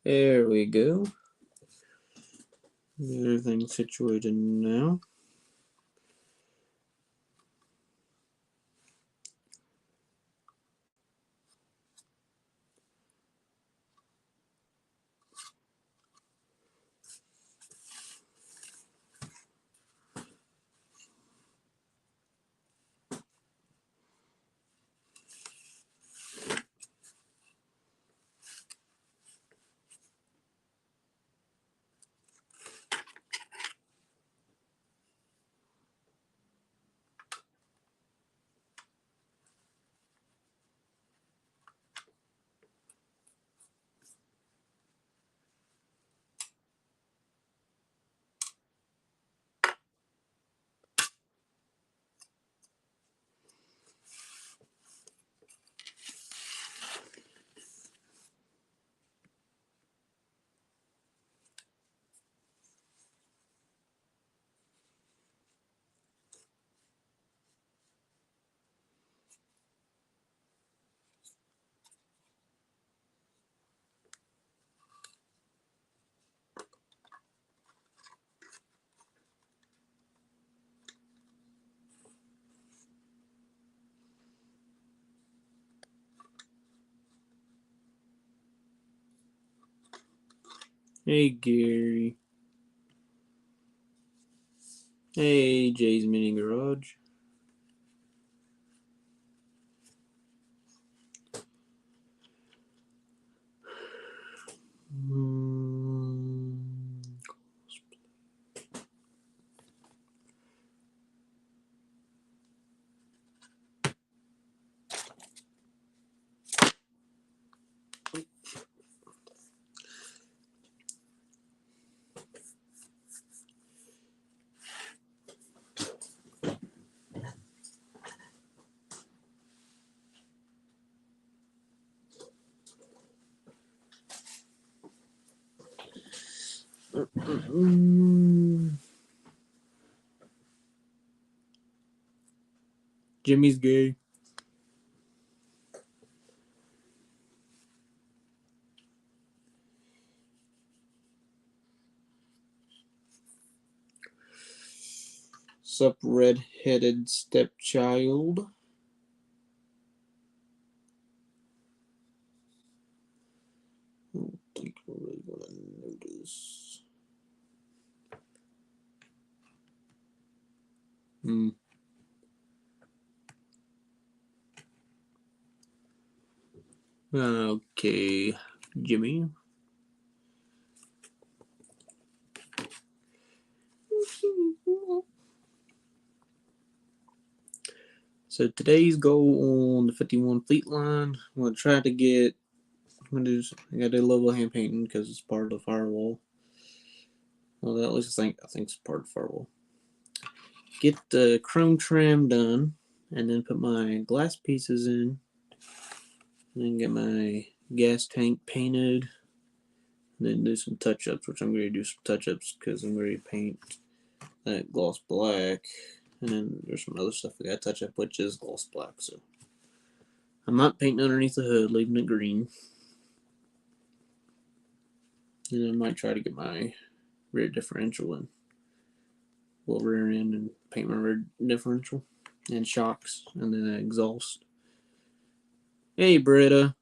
There we go. Everything's situated now. Hey, Gary. Hey, Jay's Mini Garage. Jimmy's gay. Sup, red-headed stepchild. I don't think we're really gonna notice. Okay, Jimmy. So today's goal on the 51 fleet line, I'm gonna try to get. I gotta do a little hand painting because it's part of the firewall. Well, at least I think it's part of the firewall. Get the chrome trim done, and then put my glass pieces in, and then get my gas tank painted, and then do some touch-ups, which I'm going to do some touch-ups because I'm going to paint that gloss black, and then there's some other stuff I got to touch up, which is gloss black. So I'm not painting underneath the hood, leaving it green. And I might try to get my rear differential in. Well, rear end and paint my rear differential and shocks, and then exhaust. Hey, Britta.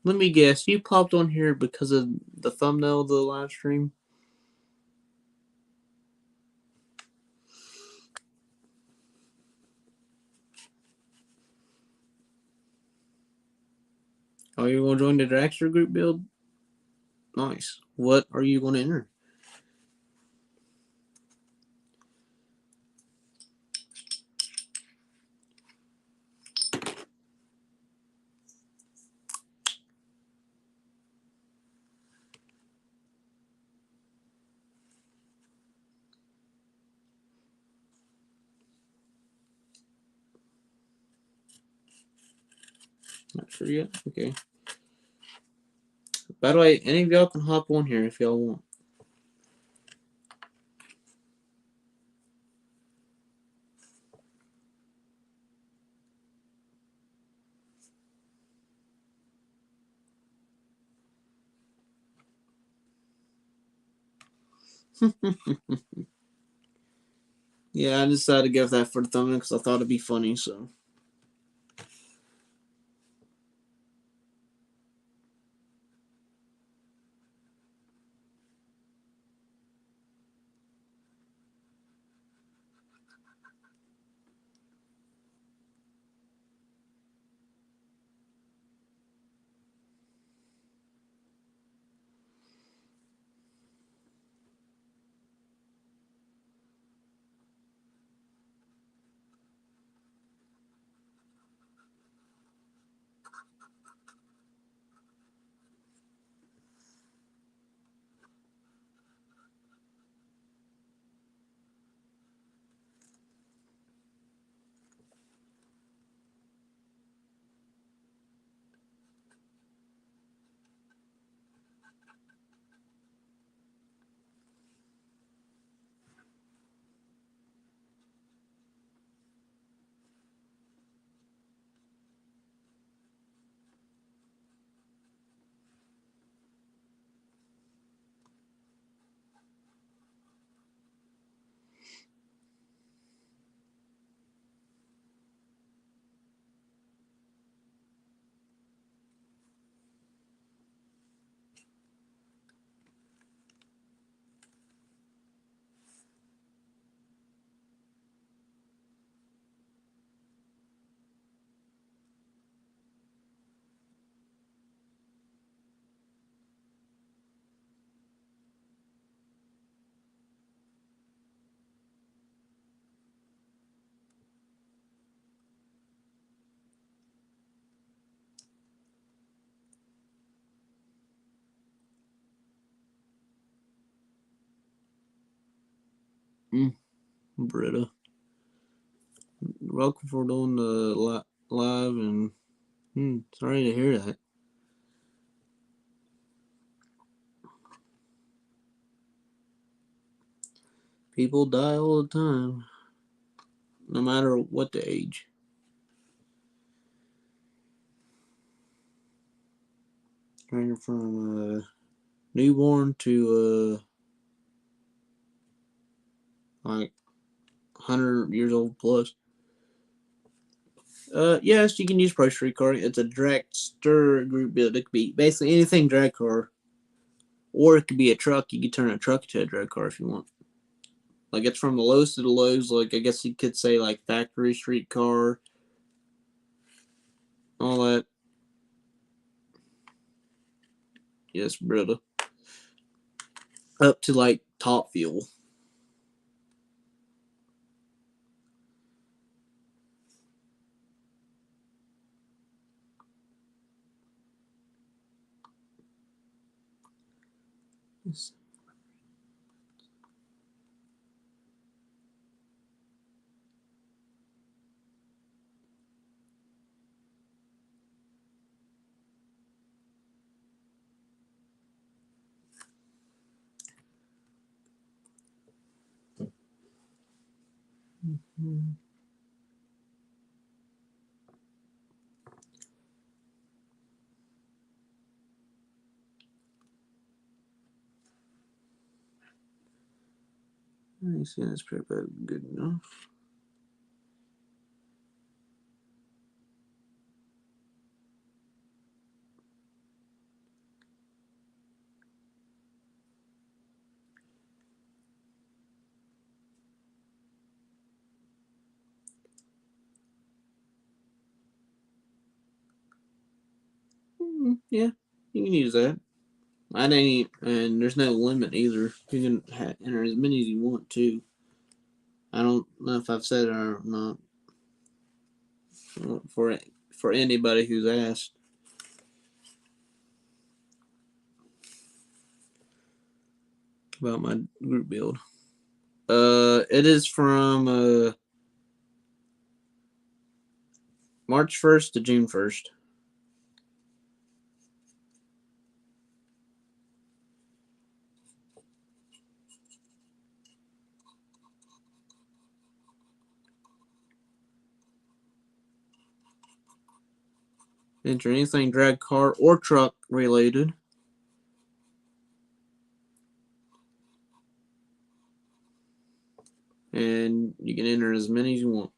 Let me guess, you popped on here because of the thumbnail of the live stream? Oh, you want to join the Dragster group build? Nice. What are you going to enter? Not sure yet. Okay. By the way, any of y'all can hop on here if y'all want. Yeah, I decided to go with that for the thumbnail because I thought it'd be funny. So. Britta, welcome for doing the live, and sorry to hear that. People die all the time, no matter what the age. Ranging from newborn to like 100 years old plus. Yes, you can use Pro Street Car. It's a dragster group build. It could be basically anything drag car, or it could be a truck. You could turn a truck into a drag car if you want. Like it's from the lows to the lows. Like I guess you could say like factory street car, all that. Yes, brother. Up to like top fuel. Yes. Mm-hmm. I see that's pretty good enough. Yeah, you can use that. I ain't, and there's no limit either. You can enter as many as you want to. I don't know if I've said it or not for anybody who's asked about my group build. It is from March 1st to June 1st. Enter anything drag car or truck related. and you can enter as many as you want.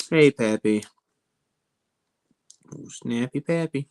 Hey, Pappy. Oh, snappy Pappy.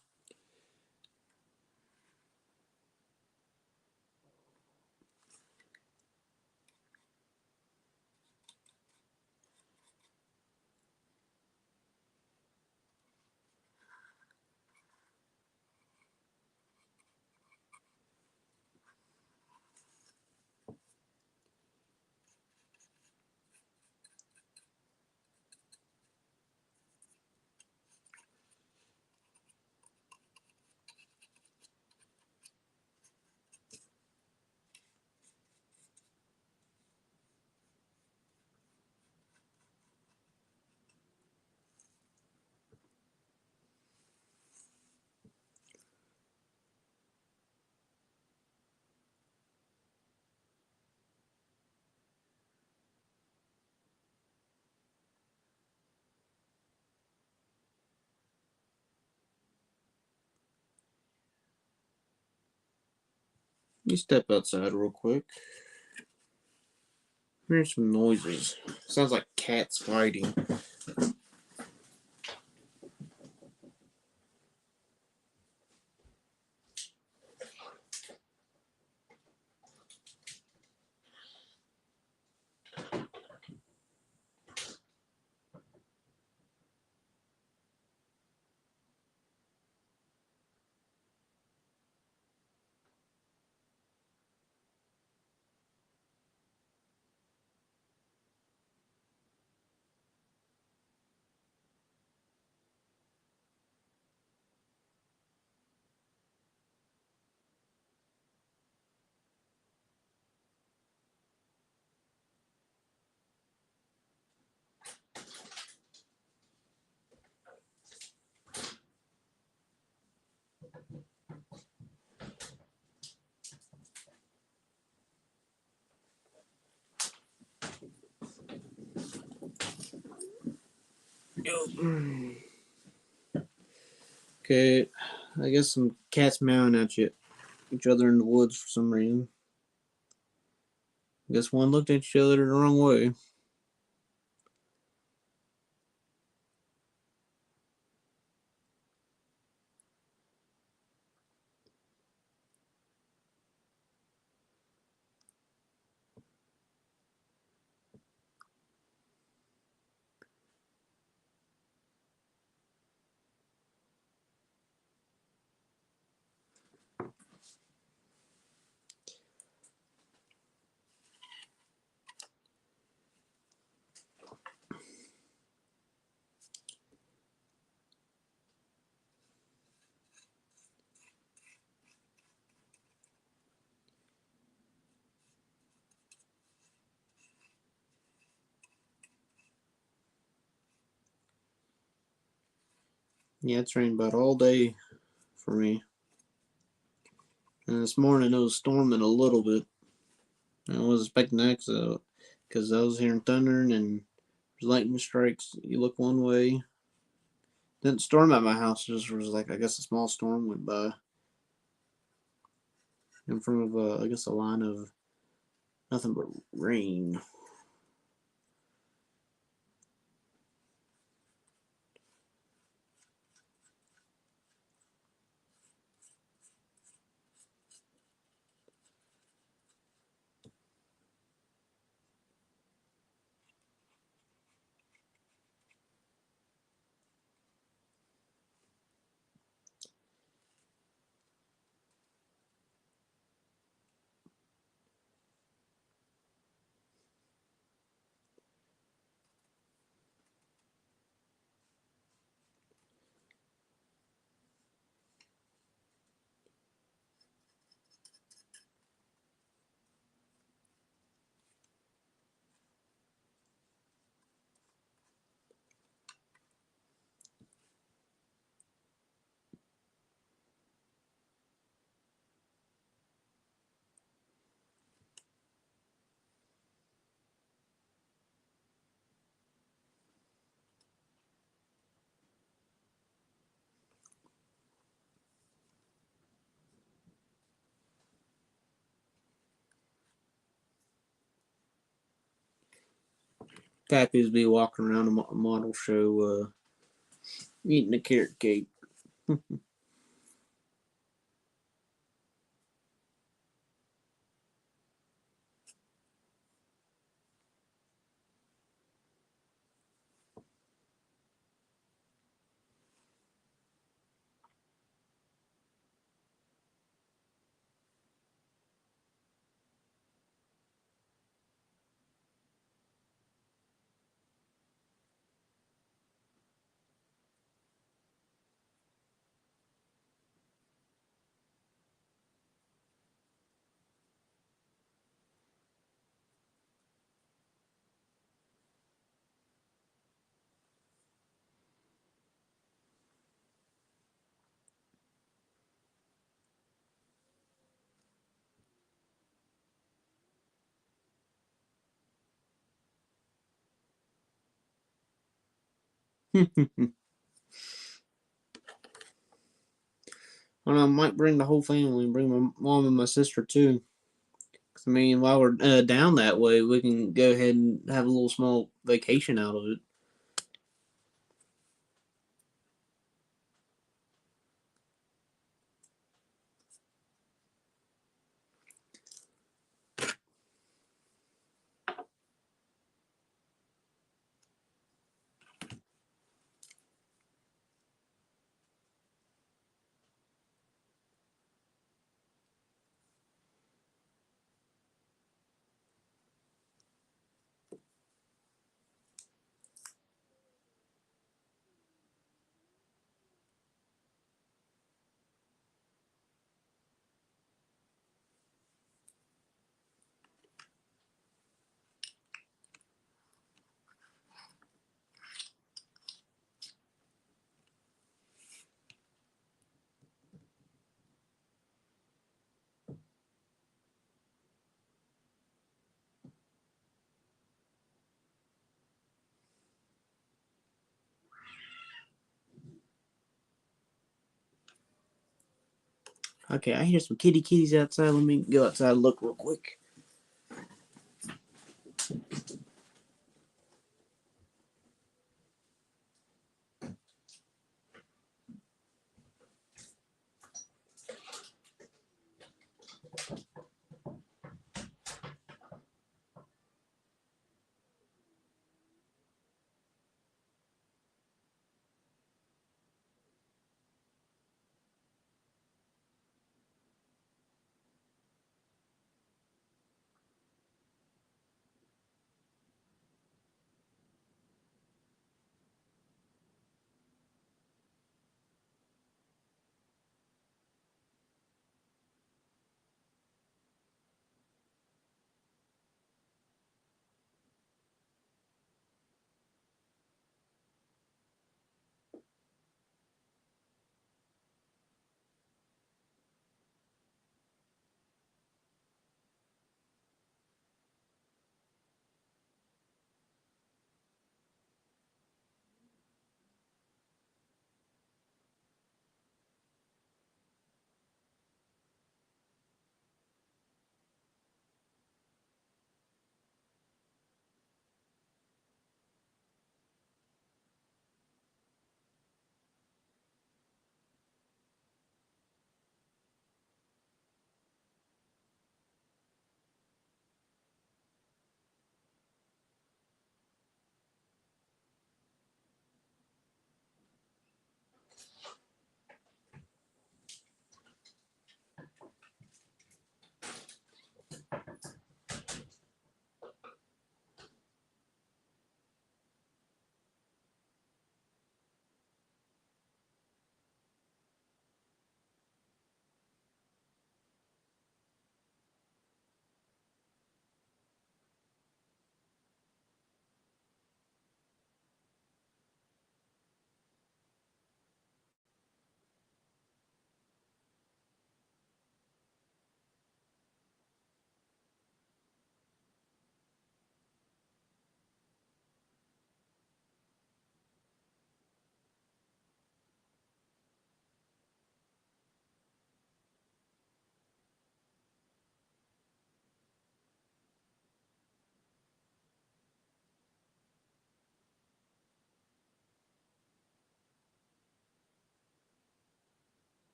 You step outside real quick. Here's some noises. Sounds like cats fighting. Okay, I guess some cats meowing at each other in the woods for some reason. I guess one looked at each other the wrong way. Yeah, it's rained about all day for me. And this morning it was storming a little bit. I wasn't expecting that because I was hearing thundering and lightning strikes. You look one way. Didn't storm at my house. It just was like, I guess, a small storm went by in front of, I guess, a line of nothing but rain. Pappy's be walking around a model show, eating a carrot cake. Well, I might bring the whole family, bring my mom and my sister too. 'Cause, I mean, while we're down that way, we can go ahead and have a little small vacation out of it. Okay, I hear some kitties outside. Let me go outside and look real quick.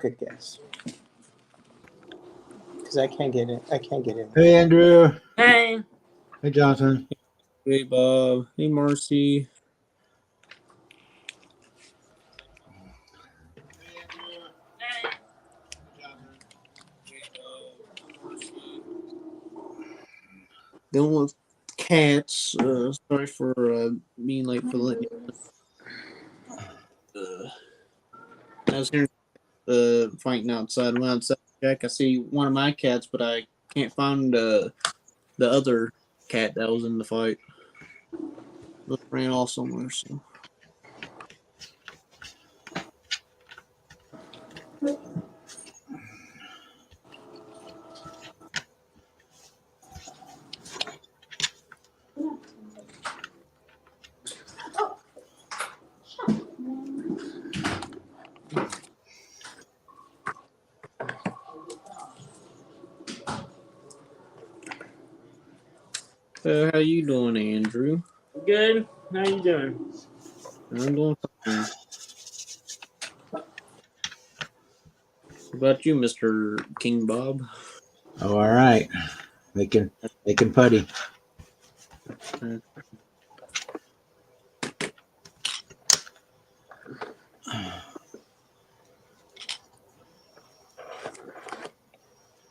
Good guess. Because I can't get it. I can't get it. Hey, Andrew. Hey. Hey, Jonathan. Hey, Bob. Hey, Marcy. Dealing with cats. Sorry for being late for letting you. I was hearing fighting outside. When outside, Jack, I see one of my cats, but I can't find the other cat that was in the fight. It ran off somewhere. So. How you doing, Andrew? Good. How you doing? I'm doing fine. What about you, Mr. King Bob? Oh, all right. They can putty.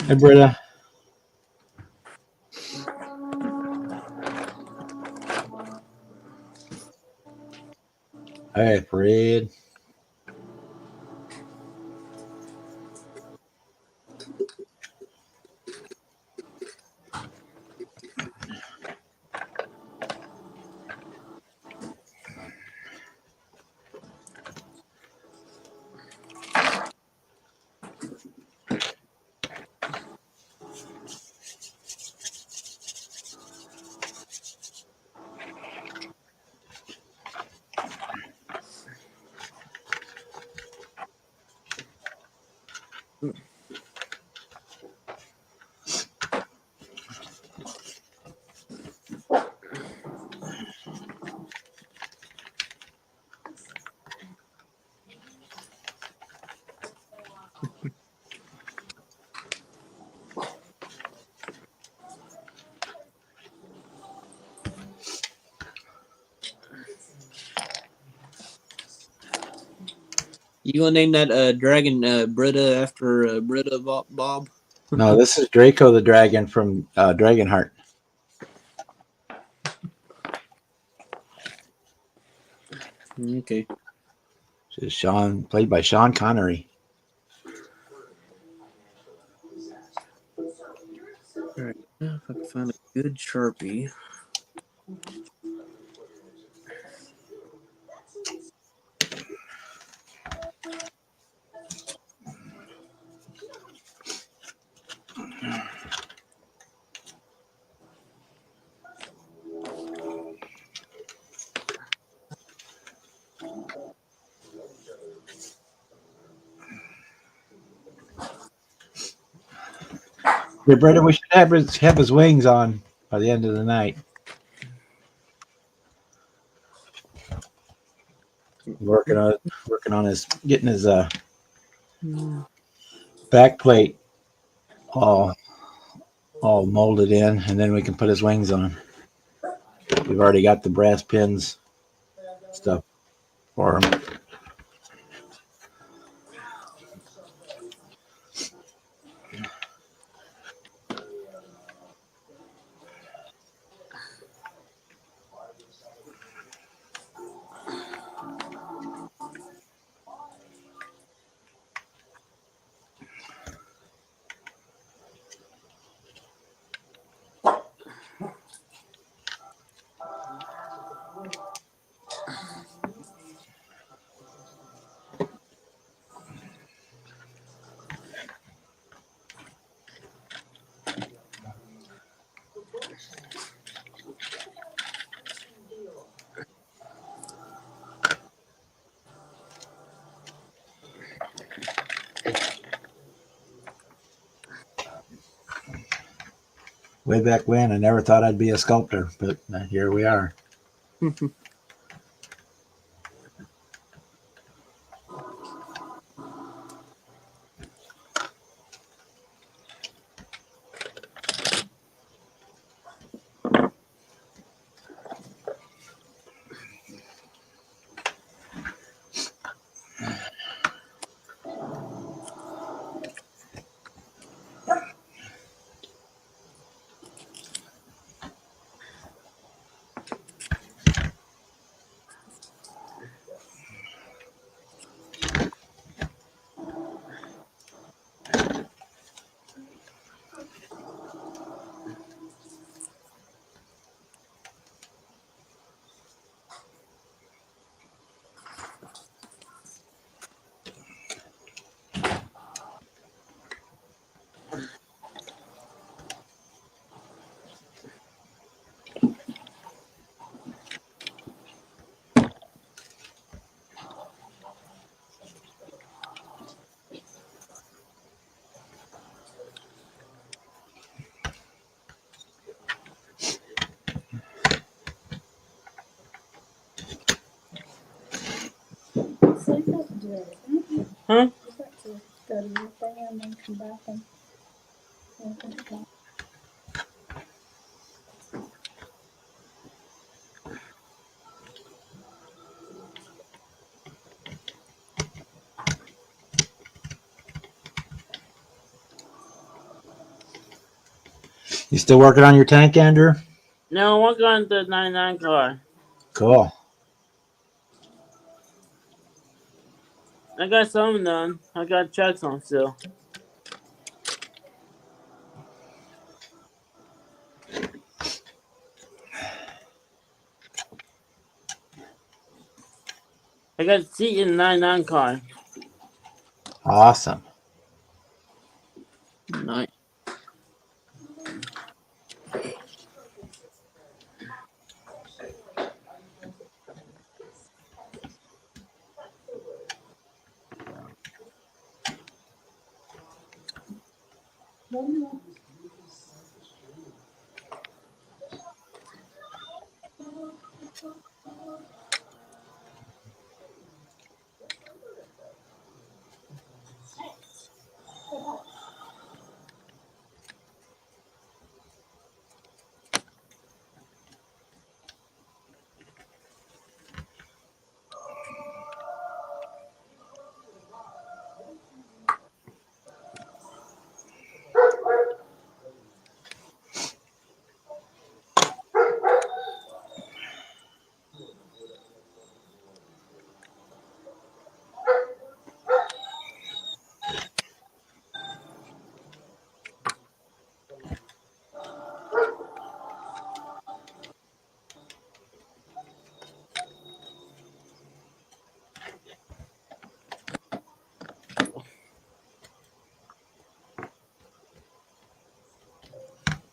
Hey, Britta. Hey, Fred. You gonna name that dragon Britta after Britta Bob? No, this is Draco the Dragon from Dragonheart. Okay. This is played by Sean Connery. All right. Now if I can find a good Sharpie. Hey, Britta, we should have his wings on by the end of the night. Working on his getting his back plate all molded in, and then we can put his wings on. We've already got the brass pins stuff for him. Way back when, I never thought I'd be a sculptor, but here we are. Huh? You still working on your tank, Andrew? No, we're going to the 99 car. Cool. I got some done. I got checks on still. I got a seat in the 99 car. Awesome. Nice.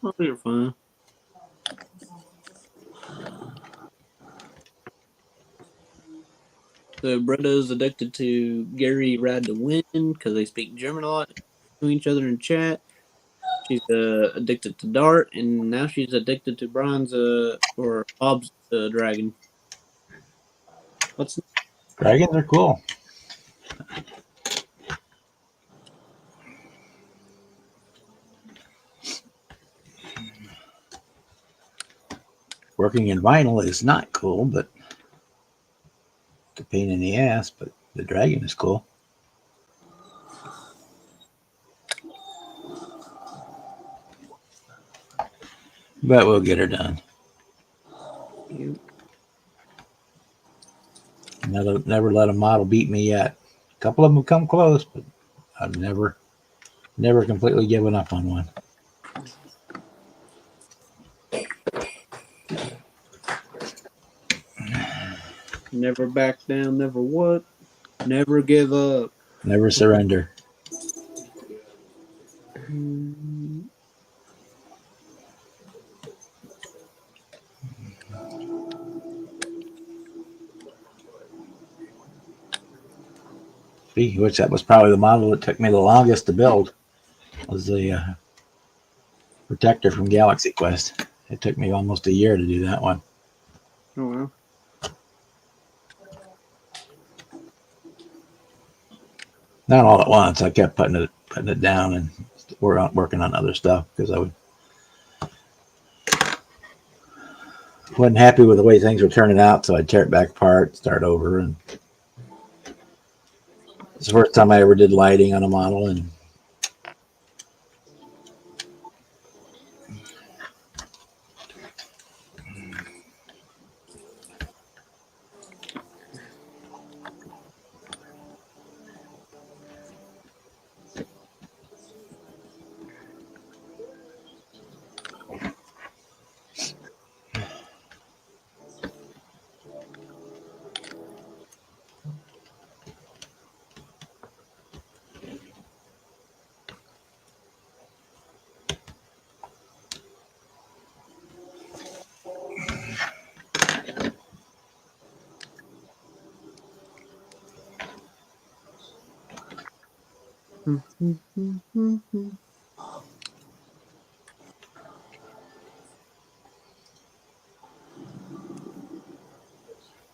Oh, you're fine. So Bretta's addicted to Gary Ride to Win because they speak German a lot to each other in chat. She's addicted to Dart, and now she's addicted to Brian's or Bob's dragon. What's Dragons are cool. Working in vinyl is not cool, but it's a pain in the ass, but the dragon is cool. But we'll get her done. you? Never let a model beat me yet. A couple of them have come close, but I've never completely given up on one. Never back down. Never what? Never give up. Never surrender. Speaking of which, that was probably the model that took me the longest to build. Was the Protector from Galaxy Quest. It took me almost a year to do that one. Oh well. Not all at once. I kept putting it down and working on other stuff because I wasn't happy with the way things were turning out. So I'd tear it back apart, start over, and it's the first time I ever did lighting on a model, and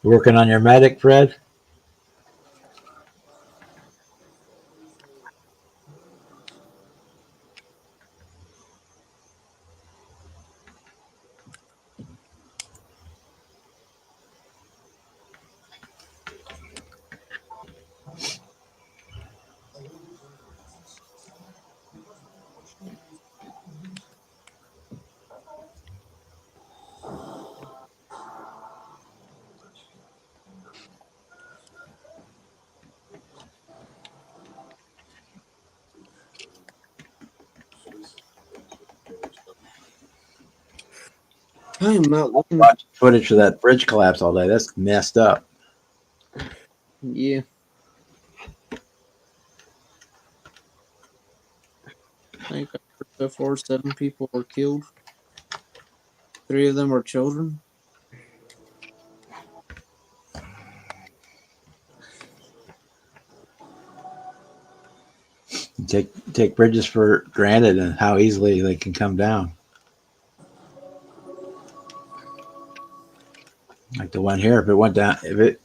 working on your medic, Fred. I am not looking. Watch footage of that bridge collapse all day. That's messed up. Yeah. I think I heard so far 7 people were killed. 3 of them were children. Take bridges for granted and how easily they can come down. Like the one here, if it went down, if it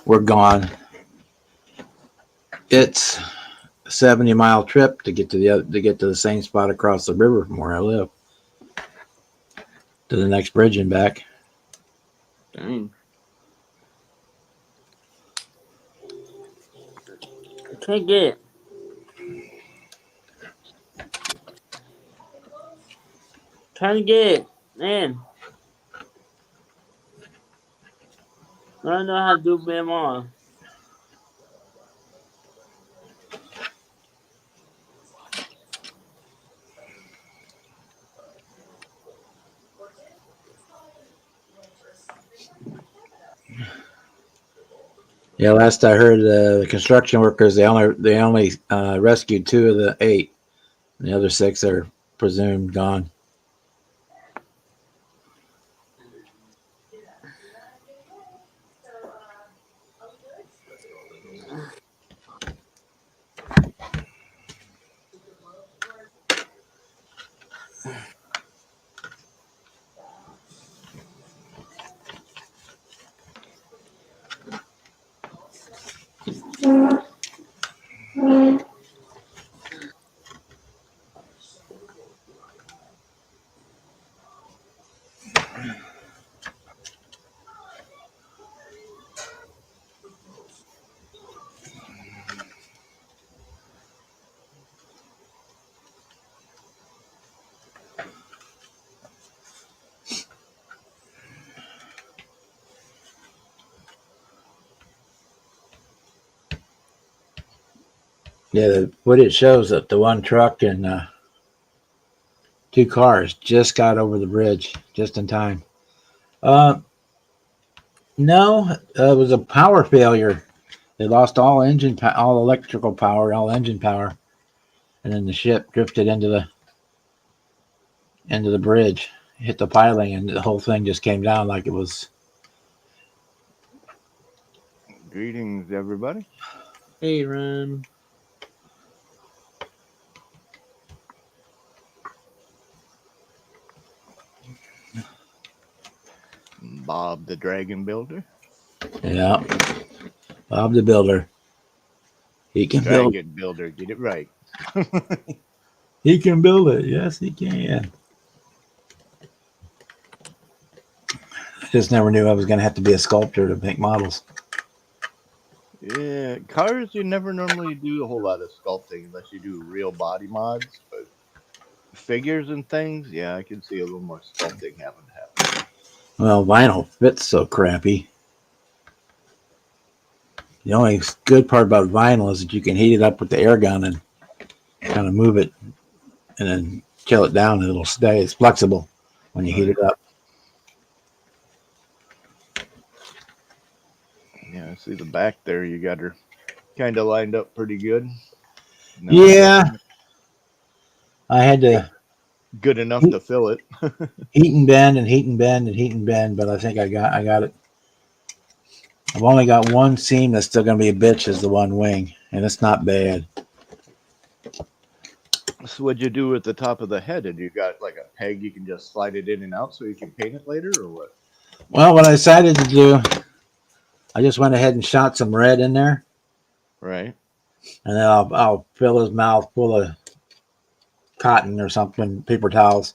were gone, it's a 70-mile trip to get to the same spot across the river from where I live, to the next bridge and back. Dang. I can't get it. Trying to get it. Man. I don't know how to do BMR. Yeah, last I heard, the construction workers they only rescued 2 of the 8. The other 6 are presumed gone. Yeah, what it shows that the one truck and 2 cars just got over the bridge just in time. No, it was a power failure. They lost all all electrical power, all engine power, and then the ship drifted into the bridge, hit the piling, and the whole thing just came down like it was. Greetings, everybody. Hey, Ryan. Bob the Dragon Builder. Yeah, Bob the Builder. He can build. Dragon Builder, get it right. He can build it. Yes, he can. I just never knew I was going to have to be a sculptor to make models. Yeah, cars you never normally do a whole lot of sculpting unless you do real body mods, but figures and things, yeah, I can see a little more sculpting having to happen. Well, vinyl fits so crappy. The only good part about vinyl is that you can heat it up with the air gun and kind of move it and then chill it down and it'll stay. It's flexible when you heat it up. Yeah, I see the back there. You got her kind of lined up pretty good. No, Yeah. I had to good enough to fill it. heat and bend and heat and bend and heat and bend, but I think I got it. I've only got one seam that's still going to be a bitch is the one wing, and it's not bad. So what'd you do at the top of the head? And you got like a peg you can just slide it in and out so you can paint it later, or what? Well, what I decided to do, I just went ahead and shot some red in there. Right. And then I'll fill his mouth full of cotton or something, paper towels.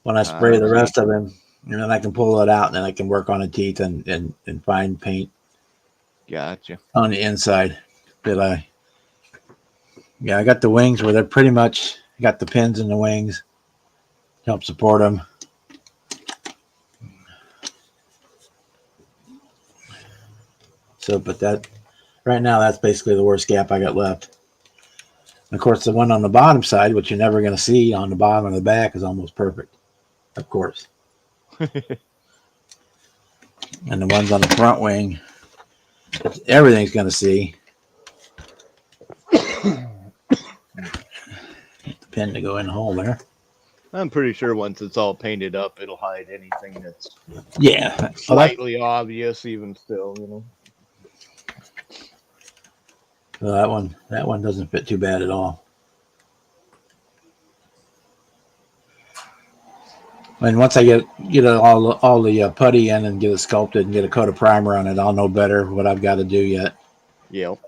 When I spray the rest of him, and then I can pull it out and then I can work on the teeth and fine paint. Gotcha. On the inside. But I got the wings where they're pretty much got the pins in the wings to help support them. So, but that right now, that's basically the worst gap I got left. And of course, the one on the bottom side, which you're never going to see on the bottom and the back, is almost perfect. of course. And the ones on the front wing, everything's going to see. The pin to go in the hole there. I'm pretty sure once it's all painted up, it'll hide anything that's Yeah. slightly obvious, even still, you know. Well, that one doesn't fit too bad at all. And once I get all the putty in and get it sculpted and get a coat of primer on it, I'll know better what I've got to do yet. Yep.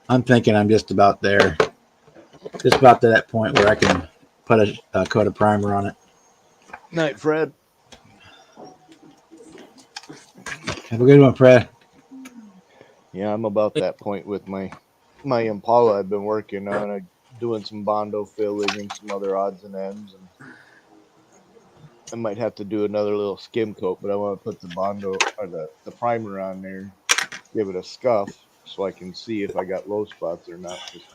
I'm thinking I'm just about there, just about to that point where I can put a coat of primer on it. Night, Fred. Have a good one, Fred. Yeah, I'm about that point with my Impala I've been working on. I'm doing some Bondo filling and some other odds and ends, and I might have to do another little skim coat, but I want to put the Bondo or the primer on there, give it a scuff so I can see if I got low spots or not. Because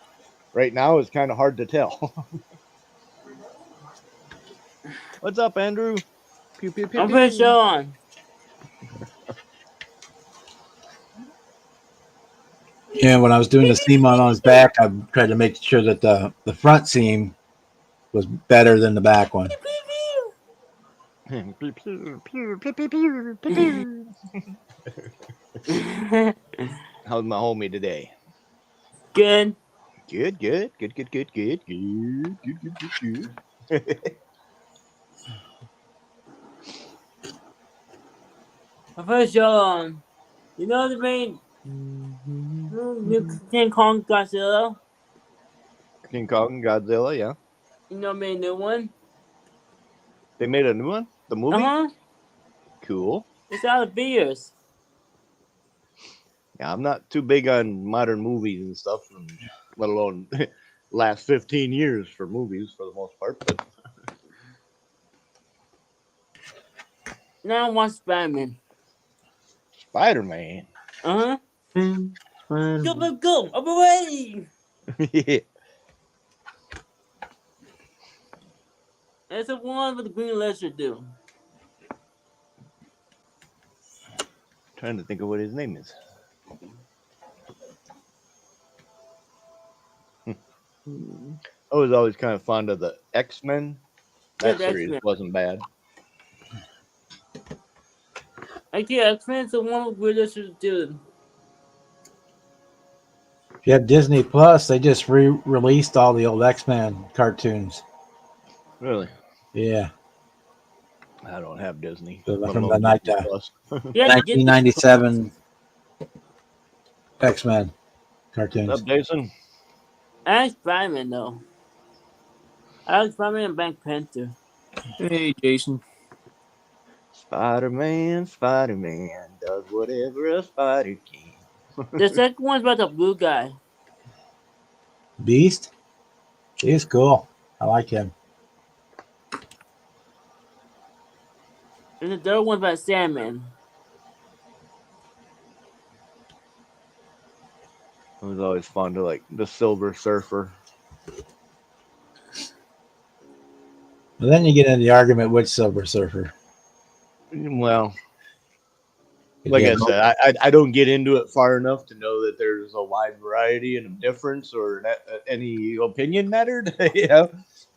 right now it's kind of hard to tell. What's up, Andrew? Pew pew pew I'm pretty pew. sure on. Yeah, when I was doing the seam on his back, I tried to make sure that the front seam was better than the back one. Pew, pew, pew, pew, pew, pew, pew. How's my homie today? Good. Good, good, good, good, good, good, good, good, good, good, good. I'm pretty sure on. You know the main new King Kong Godzilla? King Kong, Godzilla, yeah. You know the new one? They made a new one? The movie? Uh-huh. Cool. It's out of beers. Yeah, I'm not too big on modern movies and stuff, let alone last 15 years for movies for the most part. But Now I want Spider-Man. Spider-Man. Uh-huh. Fine. Go! I'm away! Yeah. That's the one with the green lizard do. Trying to think of what his name is. I was always kind of fond of the X-Men. That Yeah, the series X-Men. wasn't bad. Actually, X-Men's the one with green lizard dude. If you have Disney Plus, they just re-released all the old X-Men cartoons. Really? Yeah, I don't have Disney. so Let from the alone night Disney Plus. You have to get this. 1997 X-Men What's cartoons. up, Jason? I like Spider-Man though. I like Spider-Man and Black Panther. Hey, Jason. Spider-Man does whatever a spider can. The second one's about the blue guy. Beast, he's cool. I like him. And the third one's about Sandman. It was always fun to like the Silver Surfer. But then you get into the argument which Silver Surfer. Well, like Yeah. I said, I don't get into it far enough to know that there's a wide variety and a difference or any opinion mattered. Yeah.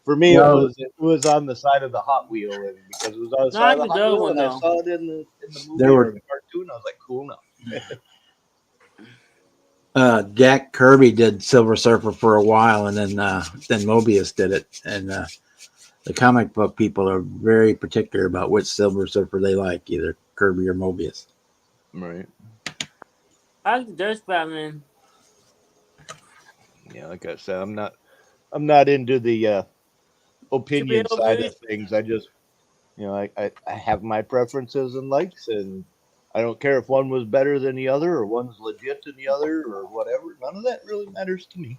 For me, Well, it was on the side of the Hot Wheel, and because it was on the No, side I of the like Hot the other Wheel, one, and I though. saw it in the movie There were- or the cartoon, I was like, cool enough. Jack Kirby did Silver Surfer for a while, and then Mobius did it. And the comic book people are very particular about which Silver Surfer they like, either Kirby or Mobius. Right. I like the Dirt Spider-Man. Yeah, like I said, I'm not into the opinion Superhero side movies? of things. I just, I have my preferences and likes, and I don't care if one was better than the other or one's legit than the other or whatever. None of that really matters to me.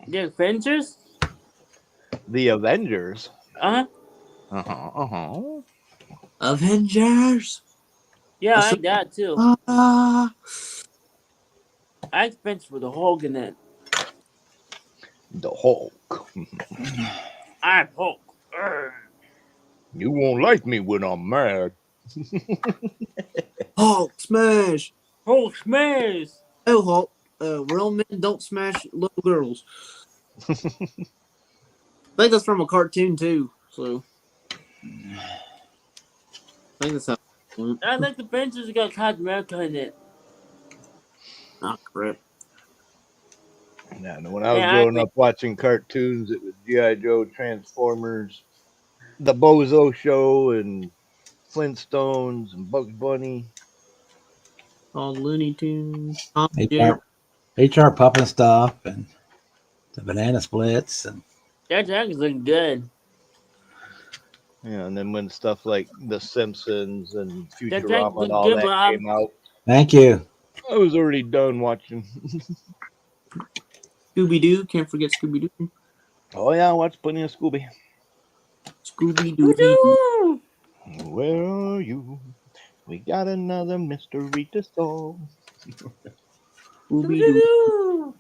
The Avengers? The Avengers. Uh-huh. Avengers. Yeah, I That's like that too. Ah. I like Avengers with the Hulk in it. The Hulk. I Hulk. Urgh. You won't like me when I'm mad. Hulk smash. Hulk smash. Oh, Hulk. Real men don't smash little girls. I think that's from a cartoon too. So I think that's how. I think the Avengers got Captain America in it. Ah, crap. Yeah, and when I was Yeah, I growing agree. up watching cartoons, it was G.I. Joe, Transformers, The Bozo Show, and Flintstones, and Bugs Bunny. All Looney Tunes. Tom and Jerry. HR Pup and stuff, and the Banana Splits, and That dragon's looking good. Yeah, and then when stuff like The Simpsons and That dragon's Futurama and looking all good, that Bob. came out, thank you. I was already done watching. Scooby Doo. Can't forget Scooby Doo. Oh yeah, I watched plenty of Scooby. Scooby Dooby Doo. Woo-doo! Where are you? We got another mystery to solve. Scooby Doo. Woo-doo!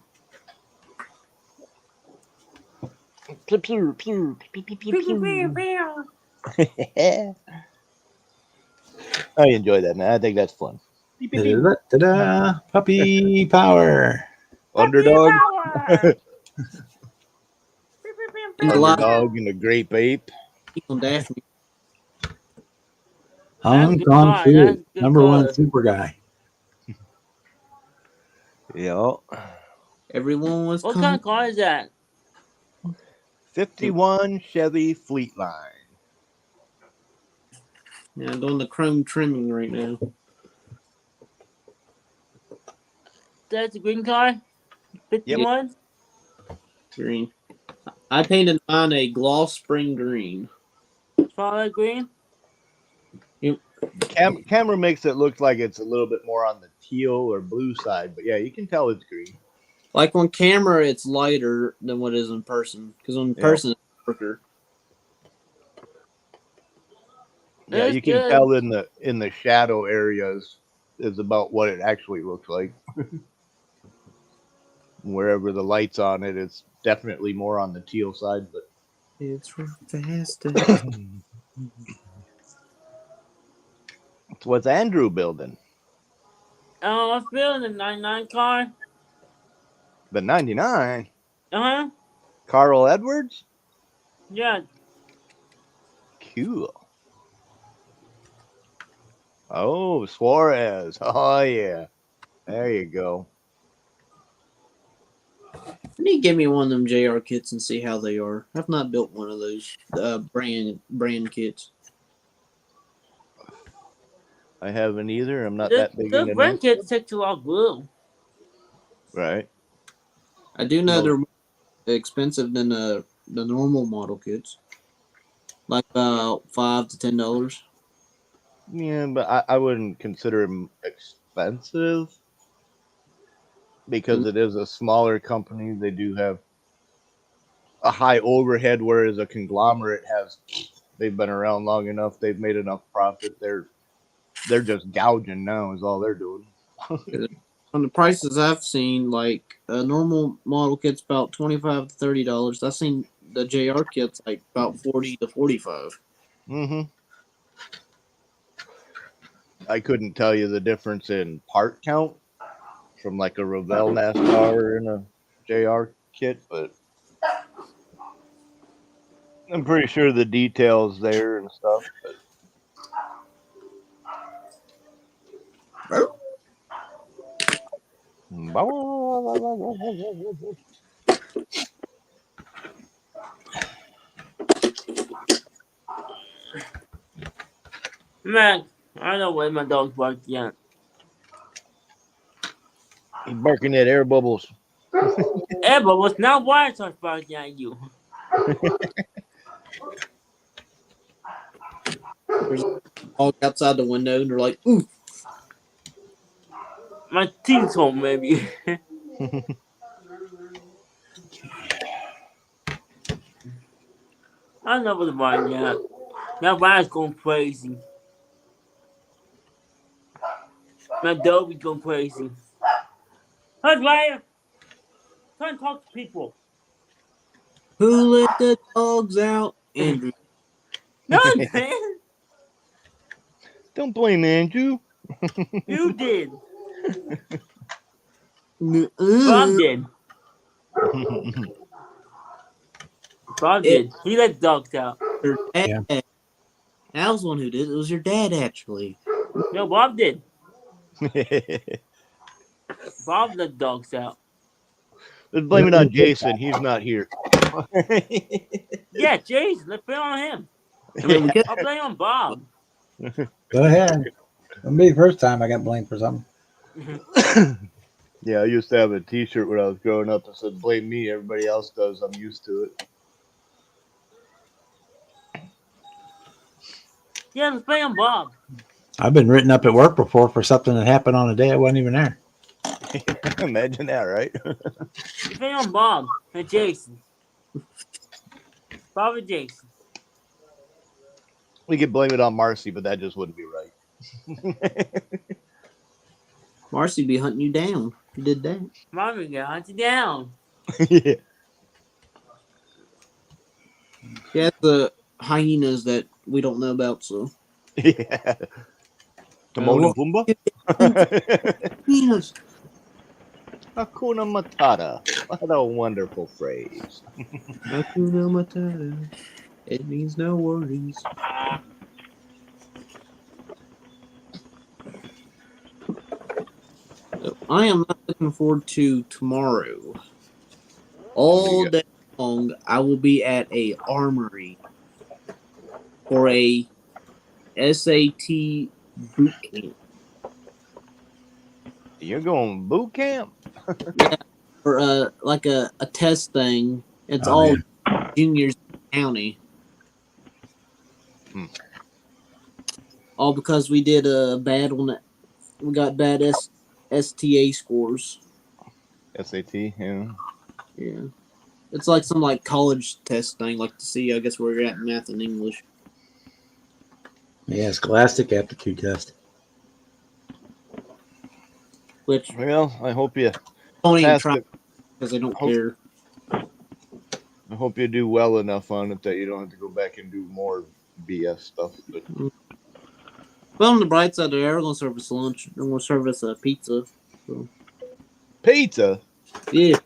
Plip, plur, plur, pew, pew, pew, Pew, pew, pew, pew. pew. I enjoy that, man. I think that's fun. Pew, pew, pew. Da-da-da-da-da. Puppy power. Underdog, Power! Pew, pew, pew, And the pew. live Underdog, and the Grape Ape. on Daphne. That's a Hong good Kong car. That's Fu, a good #1 color. super guy. Yeah. Everyone was What kind coming. of car is that? 51 Chevy Fleetline. Yeah, I'm doing the chrome trimming right now. That's a green car? 51? Green. I painted mine a gloss spring green. Solid green? Camera makes it look like it's a little bit more on the teal or blue side, but yeah, you can tell it's green. Like on camera, it's lighter than what it is in person. Because on person, it's darker. Yeah, That's you can good. tell in the shadow areas is about what it actually looks like. Wherever the light's on it, it's definitely more on the teal side. But It's faster. what's Andrew building? I'm feeling the 99 car. The 99. Uh-huh. Carl Edwards. Yeah. Cool. Oh, Suarez. Oh yeah. There you go. I need to get me one of them JR kits and see how they are. I've not built one of those brand kits. I haven't either. I'm not that big The into brand NASCAR. kit takes a lot of glue. Right. I do know No. they're more expensive than the normal model kits, like about $5 to $10. Yeah, but I wouldn't consider them expensive because it is a smaller company. They do have a high overhead, whereas a conglomerate has. They've been around long enough. They've made enough profit. They're just gouging now. Is all they're doing. On the prices I've seen, like a normal model kit's about $25 to $30. I've seen the JR kits like about 40 to 45. Mm-hmm. I couldn't tell you the difference in part count from like a Revell NASCAR and a JR kit, but I'm pretty sure the details there and stuff. But... Man, I don't know where my dog's barking yet. He's barking at air bubbles. But what's not why I starts barking at you? There's a dog outside the window, and they're like, "Ooh, My team's home, maybe. I don't know what the barking yet. My wife's going crazy. My dog is going crazy. Hey, Ryan! Try and talk to people. Who let the dogs out? Andrew. No, man. Don't blame Andrew. You did. Uh, Bob did. Bob It- did. He let dogs out. Your dad. Yeah. That was the one who did it. It was your dad, actually. No, Bob did. Let's Bob let dogs out. blame it on Jason. He's not here. Yeah, Jason. Let's blame on him. I mean, we could. I'll blame on Bob. Go ahead. It'll be the first time I got blamed for something. Yeah, I used to have a T-shirt when I was growing up that said "Blame me." Everybody else does. I'm used to it. Yeah, let's blame on Bob. I've been written up at work before for something that happened on a day I wasn't even there. Imagine that, right? Let's blame on Bob and Jason. Bob and Jason. We could blame it on Marcy, but that just wouldn't be right. Marcy be hunting you down. If you did that. Mommy got you down. Yeah. Yeah, the hyenas that we don't know about, so. Yeah. Timon and Pumbaa? Hyenas. Hakuna Matata. What a wonderful phrase. Hakuna Matata. It means no worries. So I am not looking forward to tomorrow. All day long, I will be at a armory for a SAT boot camp. You're going boot camp? For like a test thing. It's Oh, all juniors in the county. Hmm. All because we did a bad one. We got bad STA scores. SAT, yeah. Yeah. It's like some like college test thing, like to see I guess where you're at in math and English. Yeah, scholastic aptitude test. Which Well, I hope you don't even pass try it. because they don't Hope- care. I hope you do well enough on it that you don't have to go back and do more BS stuff. But Well, on the bright side, they are going to serve us lunch. They're going to serve us a pizza. pizza? Yeah.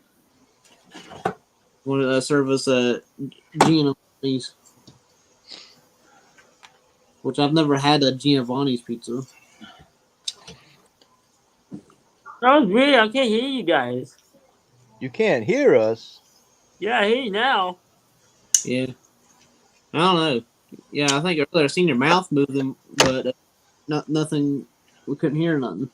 Want to serve us a Giovanni's, which I've never had a Giovanni's pizza. That was weird. I can't hear you guys. You can't hear us. Yeah, I hear you now. Yeah. I don't know. Yeah, I think earlier I seen your mouth move them, but nothing. We couldn't hear nothing.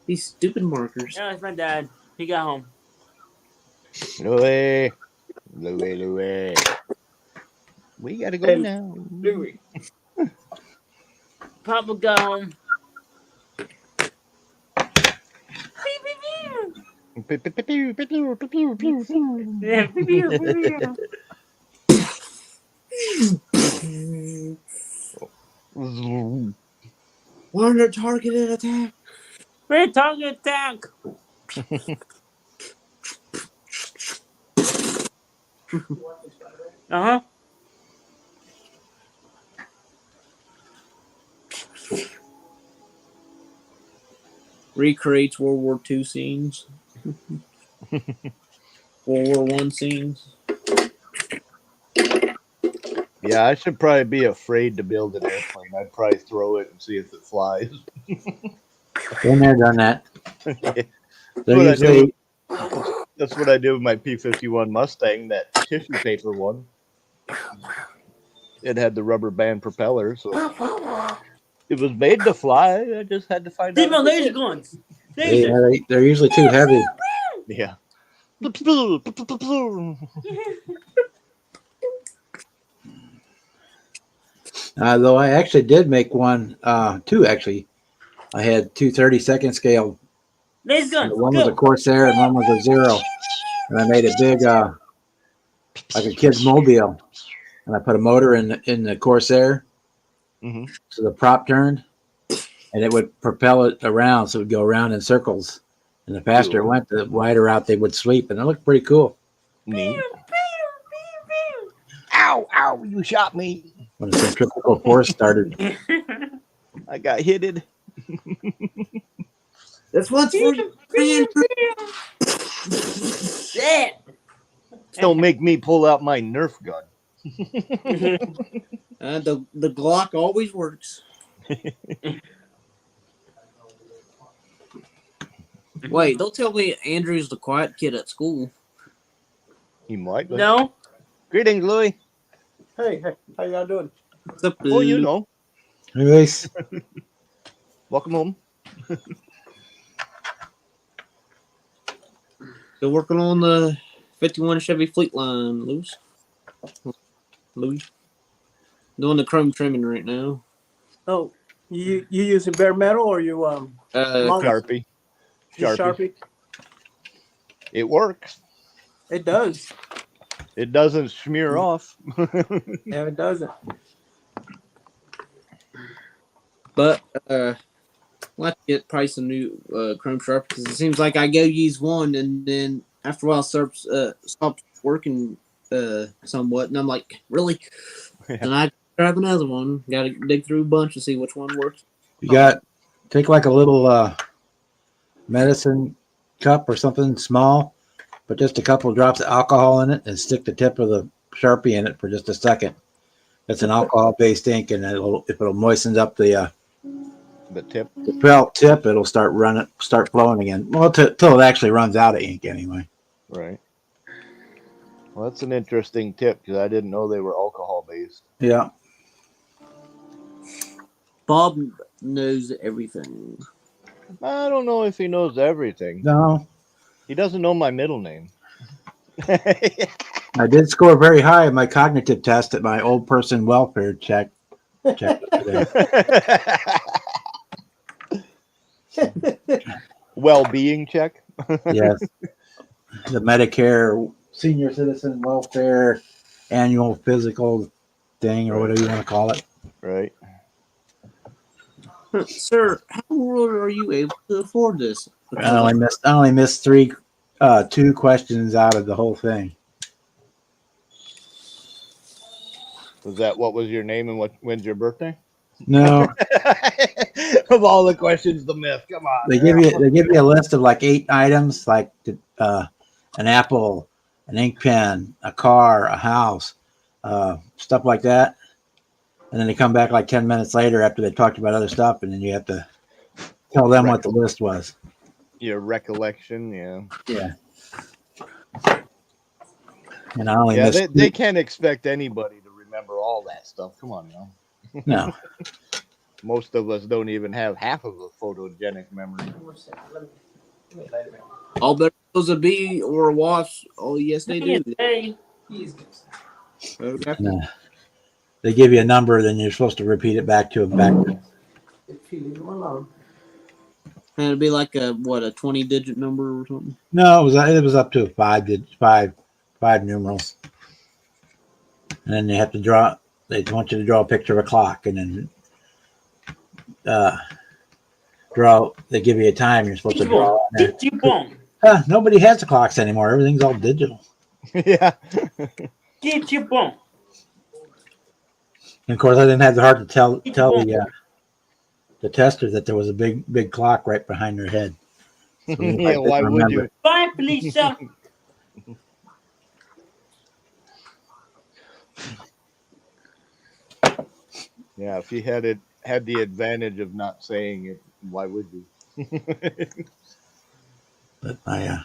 These stupid markers. Yeah, it's my dad. He got home. Louie. Louie. We gotta go now. Louie. Papa got home. Yeah, We're under targeted attack. we're target attack. Uh-huh. Recreates World War II scenes. World War I scenes. Yeah, I should probably be afraid to build an airplane. I'd probably throw it and see if it flies. Been there, done that. They're What I do- usually That's what I did with my P-51 Mustang, that tissue paper one. It had the rubber band propeller, so it was made to fly. I just had to find These my out. laser guns. Laser. they're usually too heavy. Yeah. Though I actually did make one, two actually. I had two 32nd scale. Laser guns. One was a Corsair and one was a Zero. And I made a big, like a kid's mobile. And I put a motor in the Corsair. Mhm. So the prop turned and it would propel it around. So it would go around in circles. And the faster it went, the wider out they would sweep, and it looked pretty cool. Neat. Ow! Ow! You shot me. When the centrifugal force started. I got hitted. This one's for Andrew. Shit. Don't make me pull out my Nerf gun. The Glock always works. Wait, don't tell me Andrew's the quiet kid at school. He might. Be. No. Greetings, Louie. Hey, how y'all doing? What's up, Oh, you Lou? know. Anyways, Welcome home. Still working on the 51 Chevy Fleetline, Louis. Doing the chrome trimming right now. Oh, you using bare metal or you Sharpie. just Sharpie? It works. It does. It doesn't smear off. Yeah, it doesn't. But we'll have to get probably some new chrome sharp because it seems like I go use one and then after a while stops working somewhat, and I'm like, really? Yeah. And I grab another one. Got to dig through a bunch to see which one works. you got take like a little medicine cup or something small, but just a couple drops of alcohol in it, and stick the tip of the Sharpie in it for just a second. It's an alcohol-based ink, and if it'll moisten up the tip. felt tip, it'll start flowing again. Well, till it actually runs out of ink anyway. Right. Well, that's an interesting tip because I didn't know they were alcohol based. Yeah. Bob knows everything. I don't know if he knows everything. No, He doesn't know my middle name. I did score very high in my cognitive test at my old person welfare check today. Well-being check. Yes. The Medicare senior citizen welfare annual physical thing, or whatever you want to call it. Right. Sir, how are you able to afford this? I only missed two questions out of the whole thing. Was that what was your name and when's your birthday? No, Of all the questions, the myth. Come on. they give you a list of like 8 items, like an apple, an ink pen, a car, a house, stuff like that. And then they come back like 10 minutes later after they talked about other stuff, and then you have to tell them what the list was. Your recollection, yeah. Yeah. And I only Yeah, missed they can't expect anybody to remember all that stuff. Come on, now. No. Most of us don't even have half of a photogenic memory. All better those a be or a wash. Oh, yes, they do. Hey. Okay. No. They give you a number, then you're supposed to repeat it back to them. If you leave them alone. And it'd be like a 20-digit number or something. No, it was up to five numerals. And then they have to draw. They want you to draw a picture of a clock, and then draw. They give you a time. You're supposed to draw. Nobody has the clocks anymore. Everything's all digital. Yeah. Get your bone. And of course, I didn't have the heart to tell the tester that there was a big clock right behind their head. So Yeah, why would you? Bye, Felicia. Yeah, if you had the advantage of not saying it, why would you? But I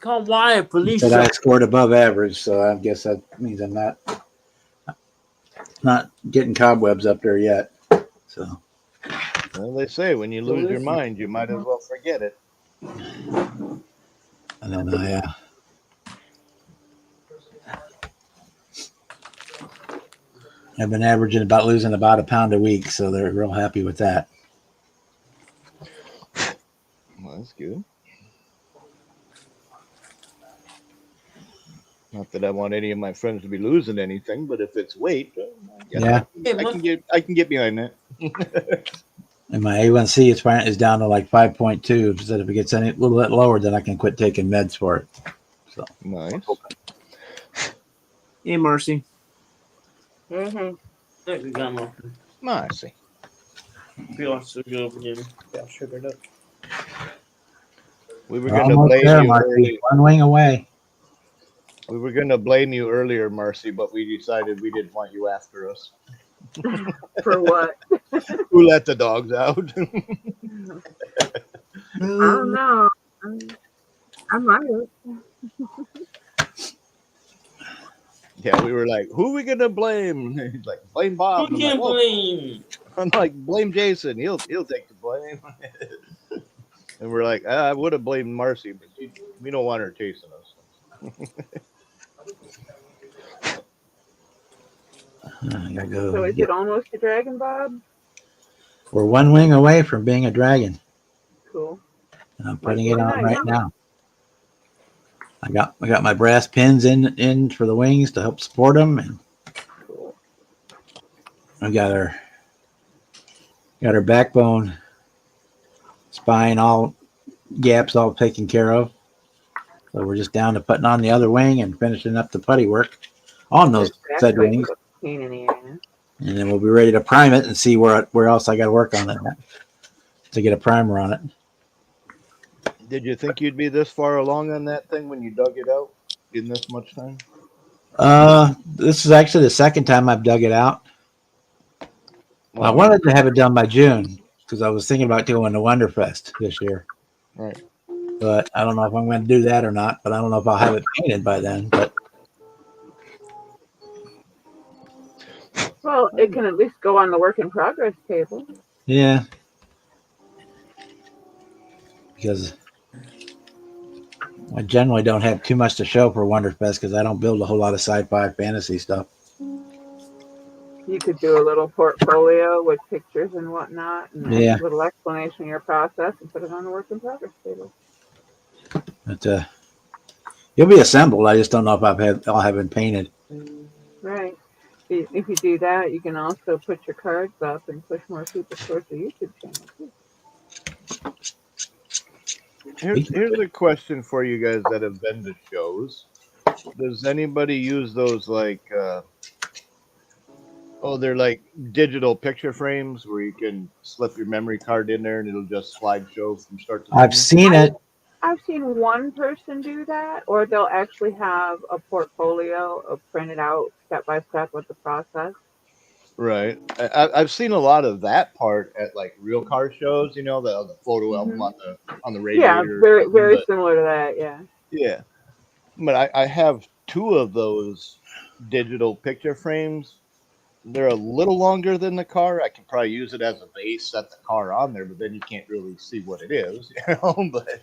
can't why, Felicia. said I scored above average, so I guess that means I'm not getting cobwebs up there yet. So. Well, they say when you lose your mind, you might as well forget it. And then I've been averaging losing about a pound a week, so they're real happy with that. Well, that's good. Not that I want any of my friends to be losing anything, but if it's weight, Yeah. I can get behind that. And my A1C is down to like 5.2. So if it gets any little bit lower, then I can quit taking meds for it. So Nice. Hey, Marcy. Mm-hmm. Thank you, Grandma. Marcy. Feel like so good over here. Yeah, sugared up. We were we're gonna almost blame there, you Marky. early. One wing away. We were gonna blame you earlier, Marcy, but we decided we didn't want you after us. For what? Who let the dogs out? I don't know. I might have. Yeah, we were like, who are we gonna blame? He's like, blame Bob. Who And I'm like, can well, blame? I'm like, blame Jason. He'll take the blame. And we're like, I would have blamed Marcy, but we don't want her chasing us. I gotta go. So is it almost a dragon, Bob? We're one wing away from being a dragon. Cool. And I'm Might putting be it on tonight, right huh? now. I got my brass pins in for the wings to help support them, and Cool. I got her backbone, spine, all gaps all taken care of. So we're just down to putting on the other wing and finishing up the putty work on those That's said like wings, a pain in the ass. and then we'll be ready to prime it and see where else I got to work on it to get a primer on it. Did you think you'd be this far along on that thing when you dug it out in this much time? This is actually the second time I've dug it out. I wanted to have it done by June because I was thinking about doing the Wonderfest this year. Right. But I don't know if I'm going to do that or not. But I don't know if I'll have it painted by then. But Well, it can at least go on the work in progress table. yeah, because I generally don't have too much to show for Wonderfest because I don't build a whole lot of sci-fi fantasy stuff. You could do a little portfolio with pictures and whatnot, and Yeah. a little explanation of your process, and put it on the work in progress table. But it'll be assembled. I just don't know if I'll have it painted. Right. If you do that, you can also put your cards up and push more people towards the YouTube channel too. Here's a question for you guys that have been to shows. Does anybody use those like they're like digital picture frames where you can slip your memory card in there and it'll just slideshow from start to I've finish? seen it. I've seen one person do that, or they'll actually have a portfolio of printed out step by step with the process. Right. I've seen a lot of that part at like real car shows, you know, the photo album on the Yeah, radiator. very similar to that. Yeah. Yeah. But I have two of those digital picture frames. They're a little longer than the car. I can probably use it as a base, set the car on there, but then you can't really see what it is, you know. But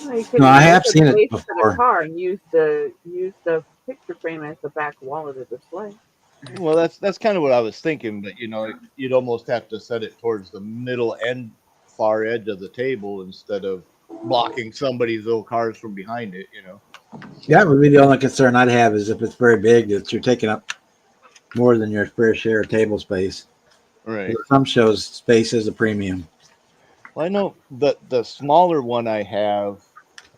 Well, you can No, I make have a seen it base for the before. car and use the picture frame as the back wall of the display. well, that's kind of what I was thinking. But you know, you'd almost have to set it towards the middle and far edge of the table instead of blocking somebody's little cars from behind it, you know. That would be the only concern I'd have is if it's very big that you're taking up more than your fair share of table space. Right. Some shows space is a premium. Well, I know the smaller one I have.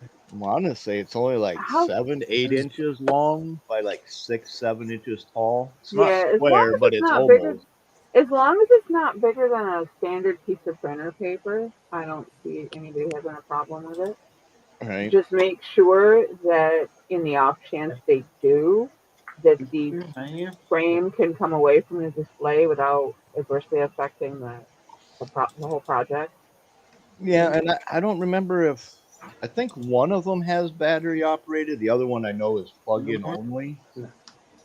I want to say it's only like How? 7-8 inches long by like 6-7 inches tall. It's not Yeah, as long square, as but it's it's not bigger. almost. As long as it's not bigger than a standard piece of printer paper, I don't see anybody having a problem with it. Right. Just make sure that in the off chance they do, that the frame can come away from the display without adversely affecting the whole project. Yeah, and I don't remember if I think one of them has battery operated. The other one I know is plug-in only.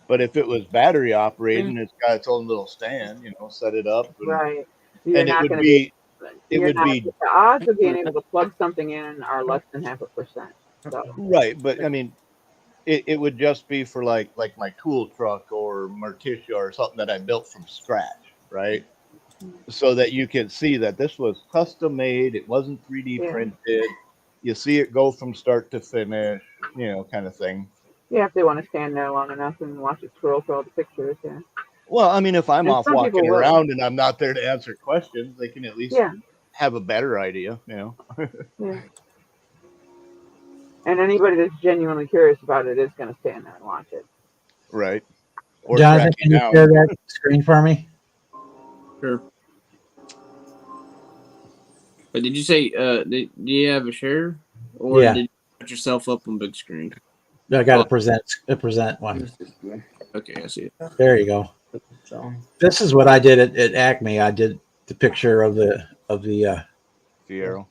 But if it was battery operated and it's got its own little stand, you know, set it up Right. You're and it not would going to be. be it You're would not. be The odds of being able to plug something in are less than 0.5%. So. right, but I mean it would just be for like my tool truck or Marticia or something that I built from scratch, right? So that you can see that this was custom made, it wasn't 3D printed. You see it go from start to finish, you know, kind of thing. Yeah, if they want to stand there long enough and watch it scroll through all the pictures, yeah. Well, I mean, if I'm And off some people walking will. around and I'm not there to answer questions, they can at least Yeah, have a better idea, you know. yeah. And anybody that's genuinely curious about it is going to stand there and watch it. Right. Or Jonathan, track can you you share down. that screen for me? Sure. But did you say do you have a share or Yeah. did you put yourself up on big screen? I got Oh. a present one. Okay, I see it. There you go. This is what I did at Acme. I did the picture of the Fiero.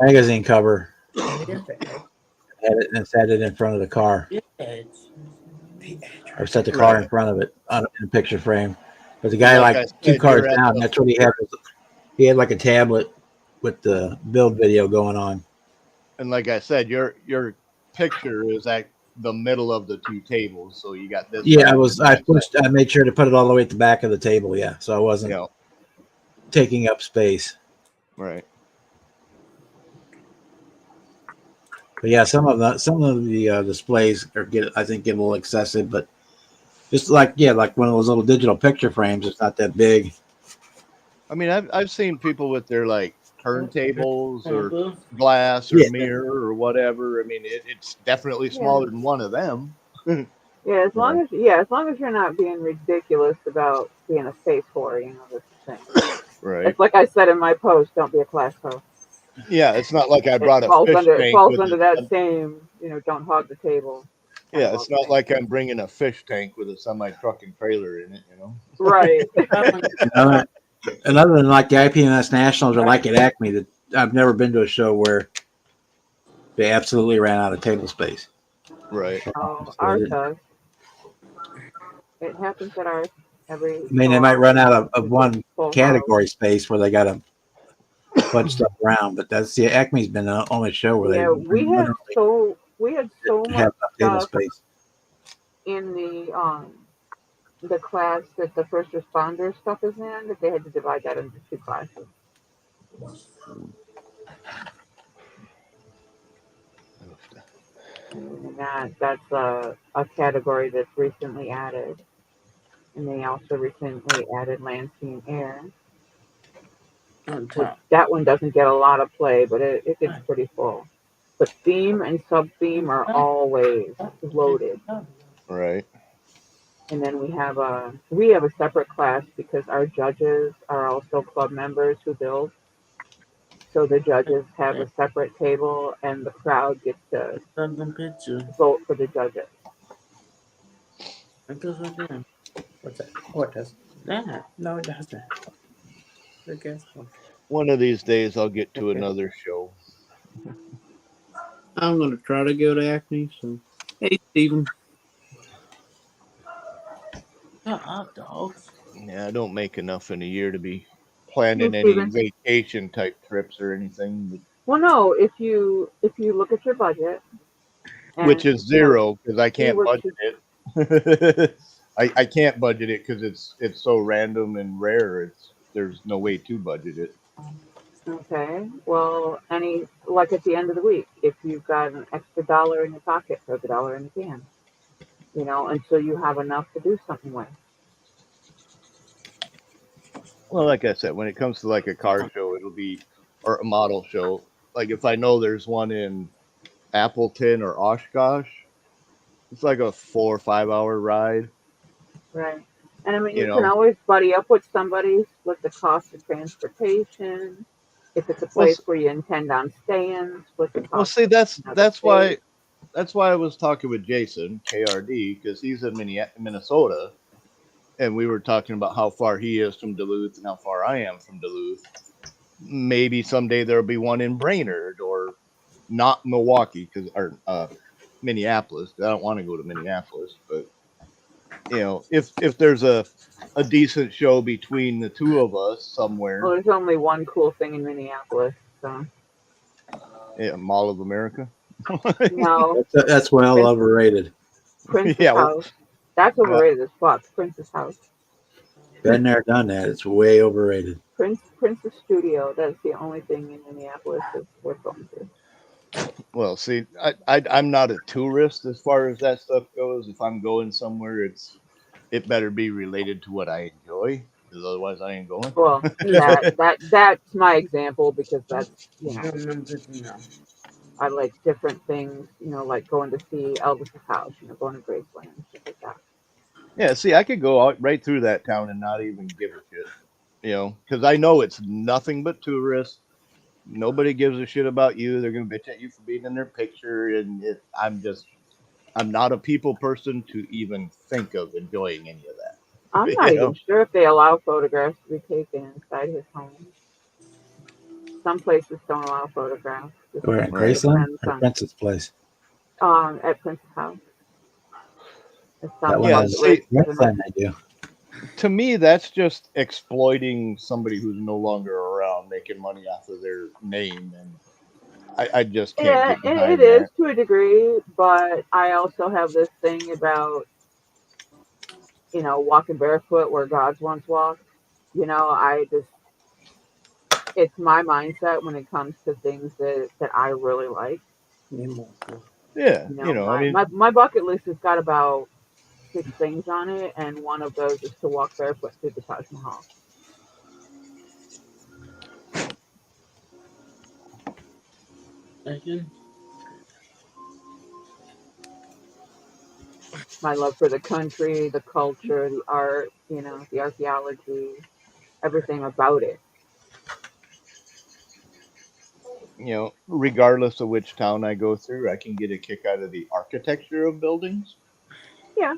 magazine cover. Had it and set it in front of the car, or set the car in front of it in a picture frame. But the guy, Like like I two said, cars you're at down, the that's what he had. He had like a tablet with the build video going on. and like I said, your picture is at the middle of the two tables, so you got this Yeah, side and I that side. I made sure to put it all the way at the back of the table. Yeah, so I wasn't You know, taking up space. right. But yeah, some of the displays I think get a little excessive, but just like like one of those little digital picture frames, it's not that big. I mean, I've seen people with their like turntables or glass or Yeah, mirror or whatever. I mean, it's definitely Yeah. smaller than one of them. Yeah, as long as you're not being ridiculous about being a space whore, that's the thing. Right. It's like I said in my post, don't be a class hoe. Yeah, it's not like I It brought a falls fish under tank with that same, don't hog the table. kind yeah, of it's a not thing. like I'm bringing a fish tank with a semi truck and trailer in it, you know. Right. and other than like the IPMS Nationals or like at Acme, that I've never been to a show where they absolutely ran out of table space. Right. Oh, So ours does. It happens at ours every I mean, so they might run often. out of It's a one full house. category space where they got to bunch stuff around, but Acme's been the only show where they Yeah, literally we had so have much enough table stuff space. in the class that the first responder stuff is in that they had to divide that into two classes. And that's a category that's recently added. And they also recently added land, sea, and air. Which that one doesn't get a lot of play, but it gets pretty full. But theme and sub theme are always loaded. Right. And then we have a separate class because our judges are also club members who build. So the judges have a separate table, and the crowd gets to vote for the judges. It goes right there. What's that? What does? That. No, it doesn't. I guess. One of these days I'll get to another show. I'm gonna try to go to Acme. So, hey, Steven. Shut up, dogs. Yeah, I don't make enough in a year to be Hey, planning any Steven. vacation type trips or anything, Well, no, if you look at your budget, which and is zero because I see can't what budget you it. I can't budget it because it's so random and rare. There's no way to budget it. okay. Well, like at the end of the week, if you've got an extra dollar in your pocket, throw the dollar in the can. Until you have enough to do something with. Well, like I said, when it comes to like a car show, it'll be or a model show. Like if I know there's one in Appleton or Oshkosh, it's like a 4 or 5 hour ride. Right. And I mean, You you can know. always buddy up with somebody, split the cost of transportation. If it's a Well, place where you intend on staying, split the well, cost see, of that's another that's state. why that's why I was talking with Jason KRD because he's in Minnesota, and we were talking about how far he is from Duluth and how far I am from Duluth. Maybe someday there'll be one in Brainerd or not Milwaukee or Minneapolis. I don't want to go to Minneapolis, but if there's a decent show between the two of us somewhere, Well, there's only one cool thing in Minneapolis, so Mall of America. no. That's well Prince, overrated. Prince's Yeah, well, house. That's overrated as fuck. Prince's house. Been there, done that. It's way overrated. Prince's studio. That's the only thing in Minneapolis that's worth going to. well, see, I'm not a tourist as far as that stuff goes. If I'm going somewhere, it's it better be related to what I enjoy, because otherwise I ain't going. Well, that's my example because that's I like different things. Like going to see Elvis's house. Going to Graceland, stuff like that. Yeah, see, I could go out right through that town and not even give a shit, because I know it's nothing but tourists. Nobody gives a shit about you. They're gonna bitch at you for being in their picture, and I'm not a people person to even think of enjoying any of that. I'm not even sure if they allow photographs to be taken inside his home. Some places don't allow photographs. We're at Right. Graceland Depends or on Prince's place. at Prince's house. It's That some one Yeah, has see, Graceland. They do. to me, that's just exploiting somebody who's no longer around, making money off of their name, and I just can't Yeah, get it behind is that. to a degree, but I also have this thing about walking barefoot where God's once walked. I just it's my mindset when it comes to things that I really like. Yeah, I My, mean, my bucket list has got about 6 things on it, and one of those is to walk barefoot through the Taj Mahal. My love for the country, the culture, the art, the archaeology, everything about it. regardless of which town I go through, I can get a kick out of the architecture of buildings, Yeah,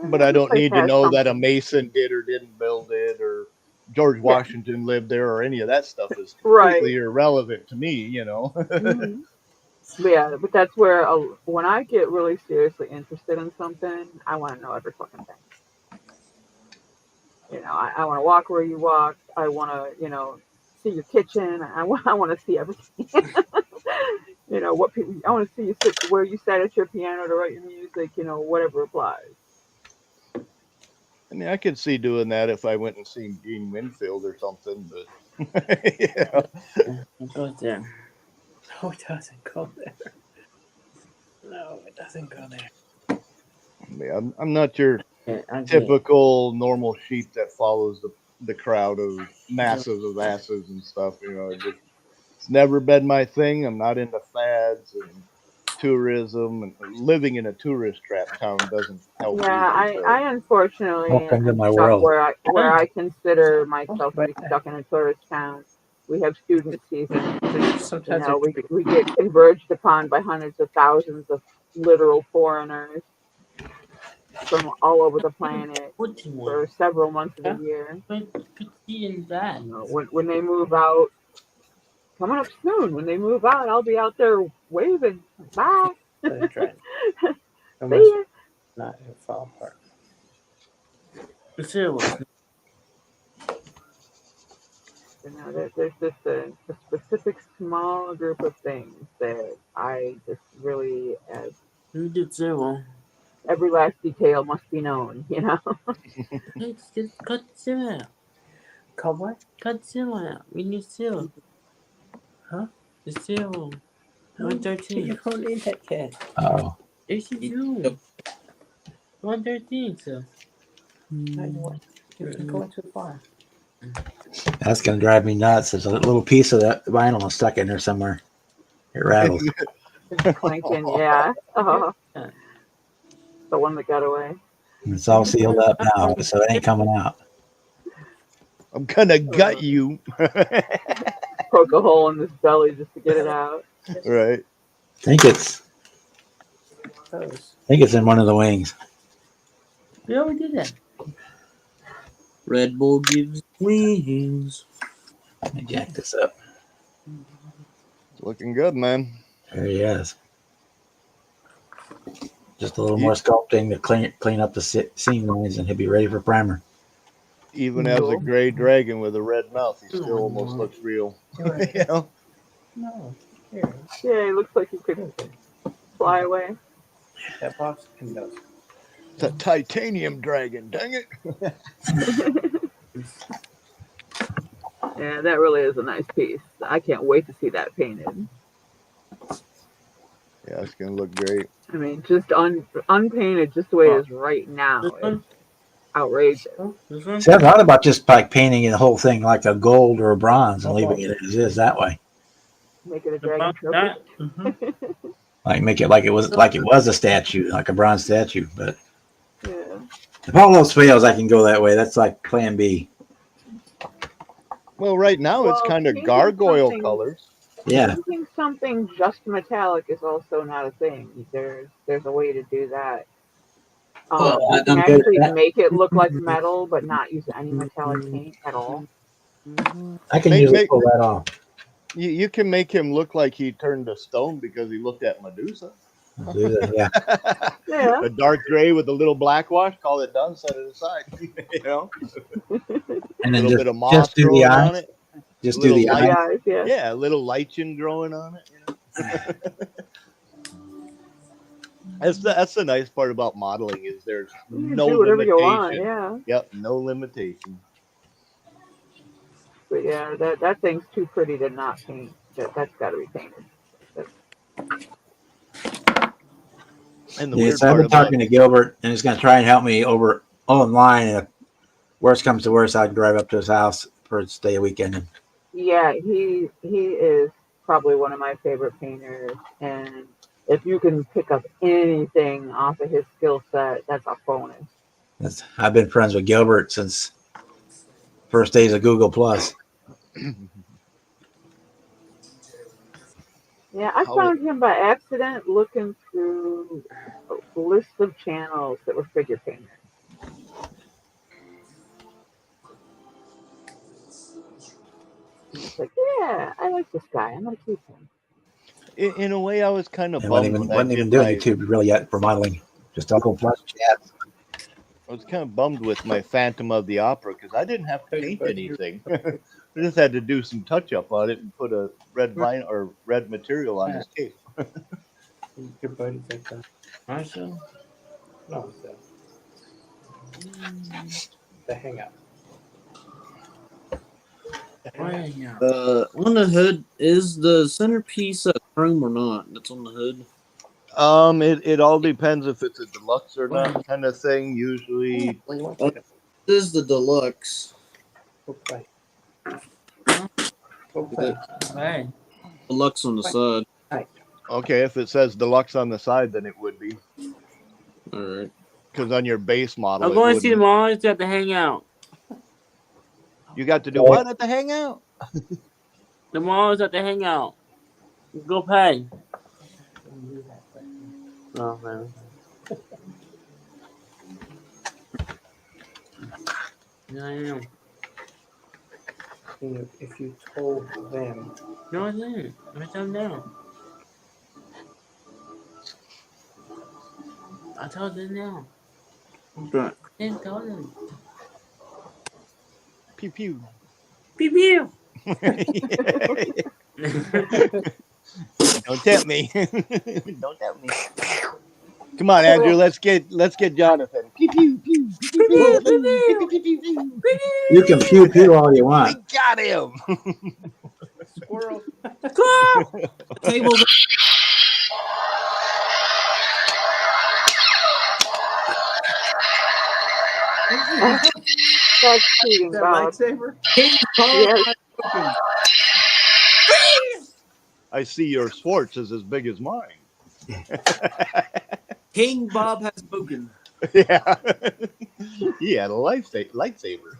but I every don't place need to has know that a something. mason did or didn't build it, or George Yeah, Washington lived there, or any of that stuff is right. completely irrelevant to me. hmm but that's where when I get really seriously interested in something, I want to know every fucking thing. I want to walk where you walk. I want to, see your kitchen. I want to see everything. What people. I want to see you sit where you sat at your piano to write your music. Whatever applies. I mean, I could see doing that if I went and seen Gene Winfield or something, but yeah. It goes there. No, it doesn't go there. No, it doesn't go there. I mean, I'm not your Yeah, I get it. typical normal sheep that follows the crowd of masses of asses and stuff. It's never been my thing. I'm not into fads and tourism, and living in a tourist trap town doesn't help Yeah, either. So I unfortunately Welcome to am my stuck world. where I consider Oh, myself to but be stuck in a tourist town. We have student season. sometimes I We get converged upon by hundreds of thousands of literal foreigners from all over the planet put in one. for several months of the Yeah, year. but could see in that. When they move out, coming up soon. When they move out, I'll be out there waving. Bye. That's right. I See must ya. not fall apart. It was There's just a specific small group of things that I just really, you did zero. every last detail must be known. It's just cut zero. Cut what? Cut zero out. We need zero. Huh? The zero. 113. You don't need that cat. Oh, Yes, you do. 113, so. You're going too far. that's gonna drive me nuts. There's a little piece of that vinyl stuck in there somewhere. It rattles. Clanking, yeah. The one that got away. It's all sealed up now, so it ain't coming out. I'm gonna gut you. Poke a hole in this belly just to get it out. Right. I think it's in one of the wings. We already did that. Red Bull gives wings. Let me jack this up. It's looking good, man. There he is. Just a little more sculpting to clean up the seam lines, and he'll be ready for primer. Even as a gray dragon with a red mouth, he still almost looks real. No. Here. Yeah, it looks like he could fly away. That box can go. It's a titanium dragon, dang it. Yeah, that really is a nice piece. I can't wait to see that painted. Yeah, it's gonna look great. I mean, just unpainted, just the way it is right now. outrageous. See, I thought about just like painting the whole thing like a gold or a bronze and leaving it as is that way. Make it a dragon trophy. Like make it like it was a statue, like a bronze statue. But Yeah. if all else fails, I can go that way. That's like Plan B. Well, right now it's kind of painting gargoyle something- colors. Yeah, Painting something just metallic is also not a thing. There's a way to do that. Well, You I've can done good at actually that. make it look like metal, but not use any metallic paint at all. I can Make- usually make- pull that off. You can make him look like he turned to stone because he looked at Medusa. I'll do that. Yeah, Yeah. A dark gray with a little black wash. Call it done. Set it aside. You know, and a then little bit of moss just do the growing eyes. on it. Just do little the light. eyes. Guys, yeah. Yeah, a little lichen growing on it. You know? That's the nice part about modeling is there's You can no do whatever you want, limitation. yeah. Yep, no limitation. But yeah, that thing's too pretty to not paint. That's got to be painted. And the Yeah, weird so I've part been about talking to Gilbert, and he's going to try and help me over online. And if worst comes to worst, I can drive up to his house for stay a weekend. Yeah, he is probably one of my favorite painters, and if you can pick up anything off of his skill set, that's a bonus. I've been friends with Gilbert since first days of Google Plus. Yeah, I found him by accident looking through a list of channels that were figure painters. It's like, yeah, I like this guy. I'm gonna keep him. in a way, I was kind of And bummed wasn't when I even did doing my. YouTube really yet for modeling. Just Google Plus chat. I was kind of bummed with my Phantom of the Opera because I didn't have to paint anything. I just had to do some touch up on it and put a red vinyl or red material on his case. Your buddy's like that. Marshall? No, the Hangout. On the hood, is the centerpiece chrome or not? That's on the hood. It all depends if it's a deluxe or not, kind of thing. Usually, This is the deluxe. Okay. Okay. Deluxe on the side. okay, if it says deluxe on the side, then it would be. All right. Because on your base model, I'm it going to see wouldn't. them all. It's at the Hangout. You got to do what at the hangout? The mall is at the Hangout. Go pay. Oh, man. Yeah, I am. If you told them, No, I didn't. I told them now. I told them now. Right. I didn't tell them. Pew pew. Pew pew. Don't tempt me. Don't tempt me. Come on, Andrew. Let's get Jonathan. Pew pew pew. Pew, pew, pew, pew, pew, pew. You can pew pew all you want. We got him. squirrel. Tables. That's cheating, That Bob. lightsaber? Yes. I see your Schwartz is as big as mine. King Bob has spoken. Yeah. He had a lightsaber.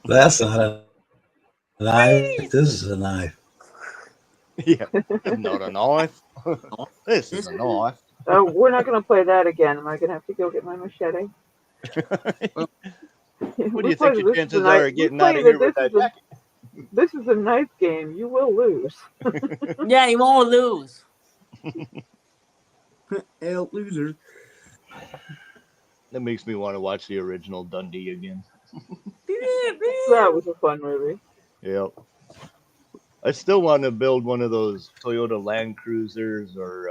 That's not a knife. This is a knife. Yeah. Not a knife. This is a knife. We're not going to play that again. Am I going to have to go get my machete? What do you think your chances are of getting out of here with that jacket? This is a knife game. You will lose. Yeah, you won't lose. Hell, loser. That makes me want to watch the original Dundee again. That was a fun movie. Yep. I still want to build one of those Toyota Land Cruisers or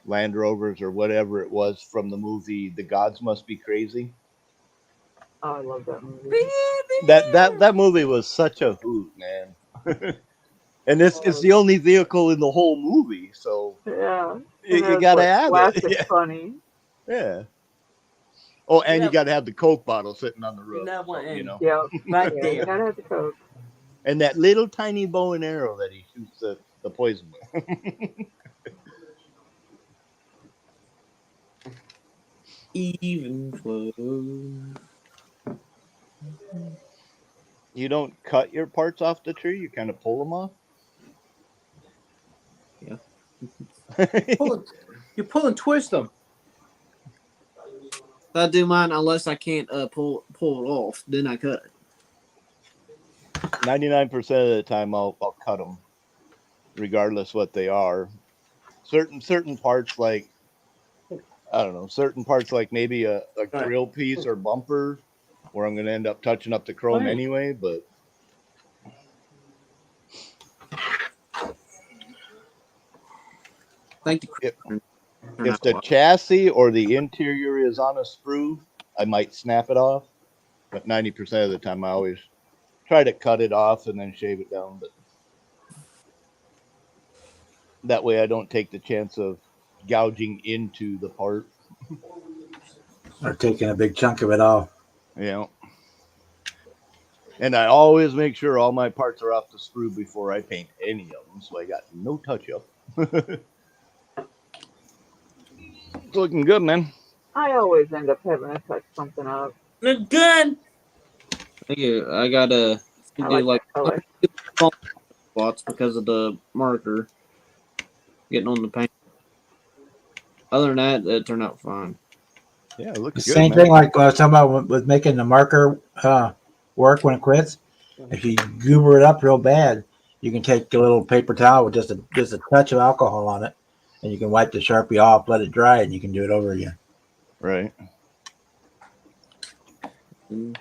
Land Rovers or whatever it was from the movie The Gods Must Be Crazy. Oh, I love that movie. That movie was such a hoot, man. And it's the only vehicle in the whole movie, so Yeah. You gotta have plastic it. Yeah. funny. Yeah. Oh, and Yeah. you gotta have the Coke bottle sitting on the roof. that one You end. know. Yeah, Right yeah, there. you gotta have the Coke. And that little tiny bow and arrow that he shoots the poison with. Even flow. You don't cut your parts off the tree, you kind of pull them off. Yeah. You pull and twist them. I do mine unless I can't pull it off. Then I cut it. 99% of the time I'll cut them, regardless what they are. Certain parts like, I don't know, certain parts like maybe a grill piece or bumper where I'm going to end up touching up the chrome anyway, but Thank you. if the chassis or the interior is on a sprue, I might snap it off, but 90% of the time I always try to cut it off and then shave it down, but that way I don't take the chance of gouging into the part. Or taking a big chunk of it off. Yeah. And I always make sure all my parts are off the sprue before I paint any of them, so I got no touch-up. It's looking good, man. I always end up having to touch something up. Look good. Thank you. I gotta I do like that color. spots because of the marker getting on the paint. Other than that, it turned out fine. Yeah, it looks The good, same man. thing like what I was talking about with making the marker work when it quits. If you goober it up real bad, you can take a little paper towel with just a touch of alcohol on it, and you can wipe the Sharpie off, let it dry, and you can do it over again. Right. And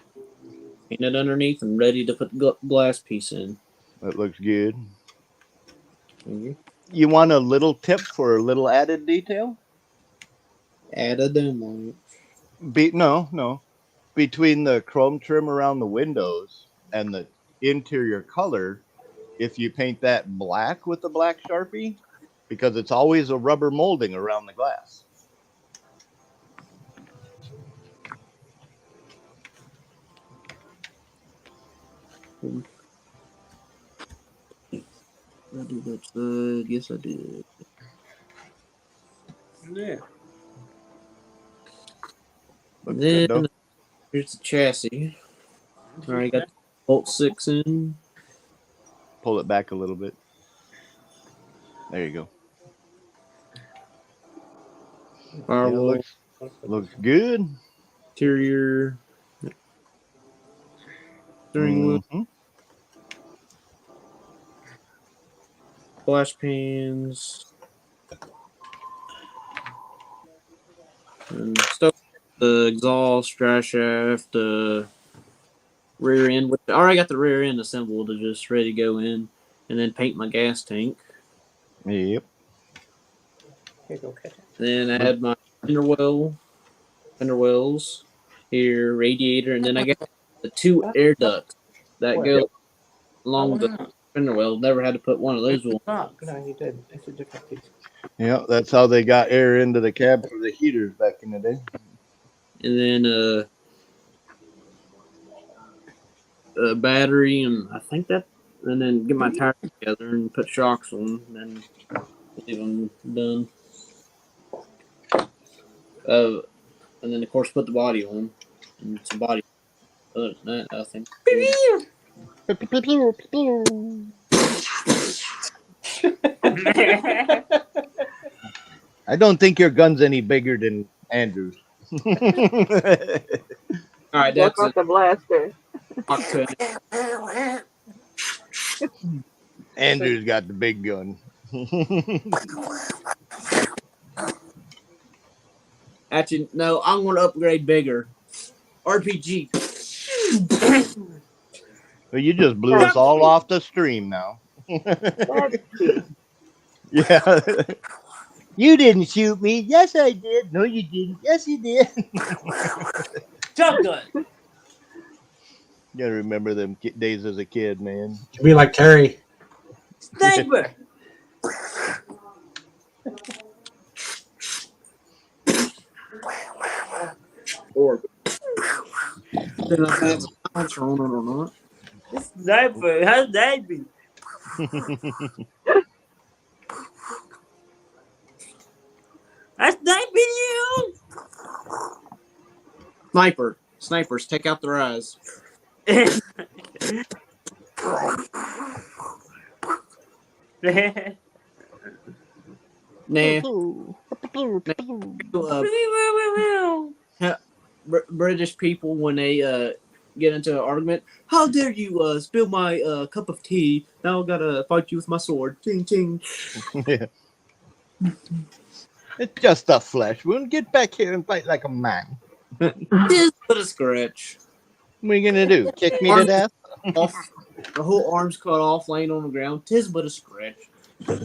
paint it underneath and ready to put the glass piece in. That looks good. Mm-hmm. You want a little tip for a little added detail? Add a demo. No. Between the chrome trim around the windows and the interior color, if you paint that black with the black Sharpie, because it's always a rubber molding around the glass. I did that side. Yes, I did. Yeah. Looks Then good, though. here's the chassis. Alright, got the bolt 6 in. Pull it back a little bit. There you go. Firewall. Yeah, looks good. Interior. Steering wheel. Mm-hmm. Flash pans. And stuff. The exhaust, dry shaft, the rear end. I already got the rear end assembled to just ready to go in. And then paint my gas tank. Yep. Here, go catch it. Then I had my fender wells here, radiator, and then I got the 2 air ducts that go along the fender well. Never had to put one of those on. No, you did. It's a different piece. Yeah, that's how they got air into the cab for the heaters back in the day. And then a battery, and I think that, and then get my tires together and put shocks on, and then leave them done. And then of course put the body on, and some body. Other than that, I think. I don't think your gun's any bigger than Andrew's. All right, Check that's out the blaster. Andrew's got the big gun. Actually, no, I'm going to upgrade bigger. RPG. Well, you just blew us all off the stream now. That's cheap. Yeah. You didn't shoot me. Yes, I did. No, you didn't. Yes, you did. Shotgun. You gotta remember them days as a kid, man. You be like Terry. Sniper. Or then I had some bouncer on it or not. It's sniper. How's that be? That's sniping you. Snipers, take out their eyes. Nah. British people when they get into an argument, how dare you spill my cup of tea? Now I gotta fight you with my sword. Ting ting. Yeah. It's just a flesh wound. Get back here and fight like a man. Just but a scratch. What are you gonna do? Kick me to death? Off. The whole arm's cut off, laying on the ground. 'Tis but a scratch.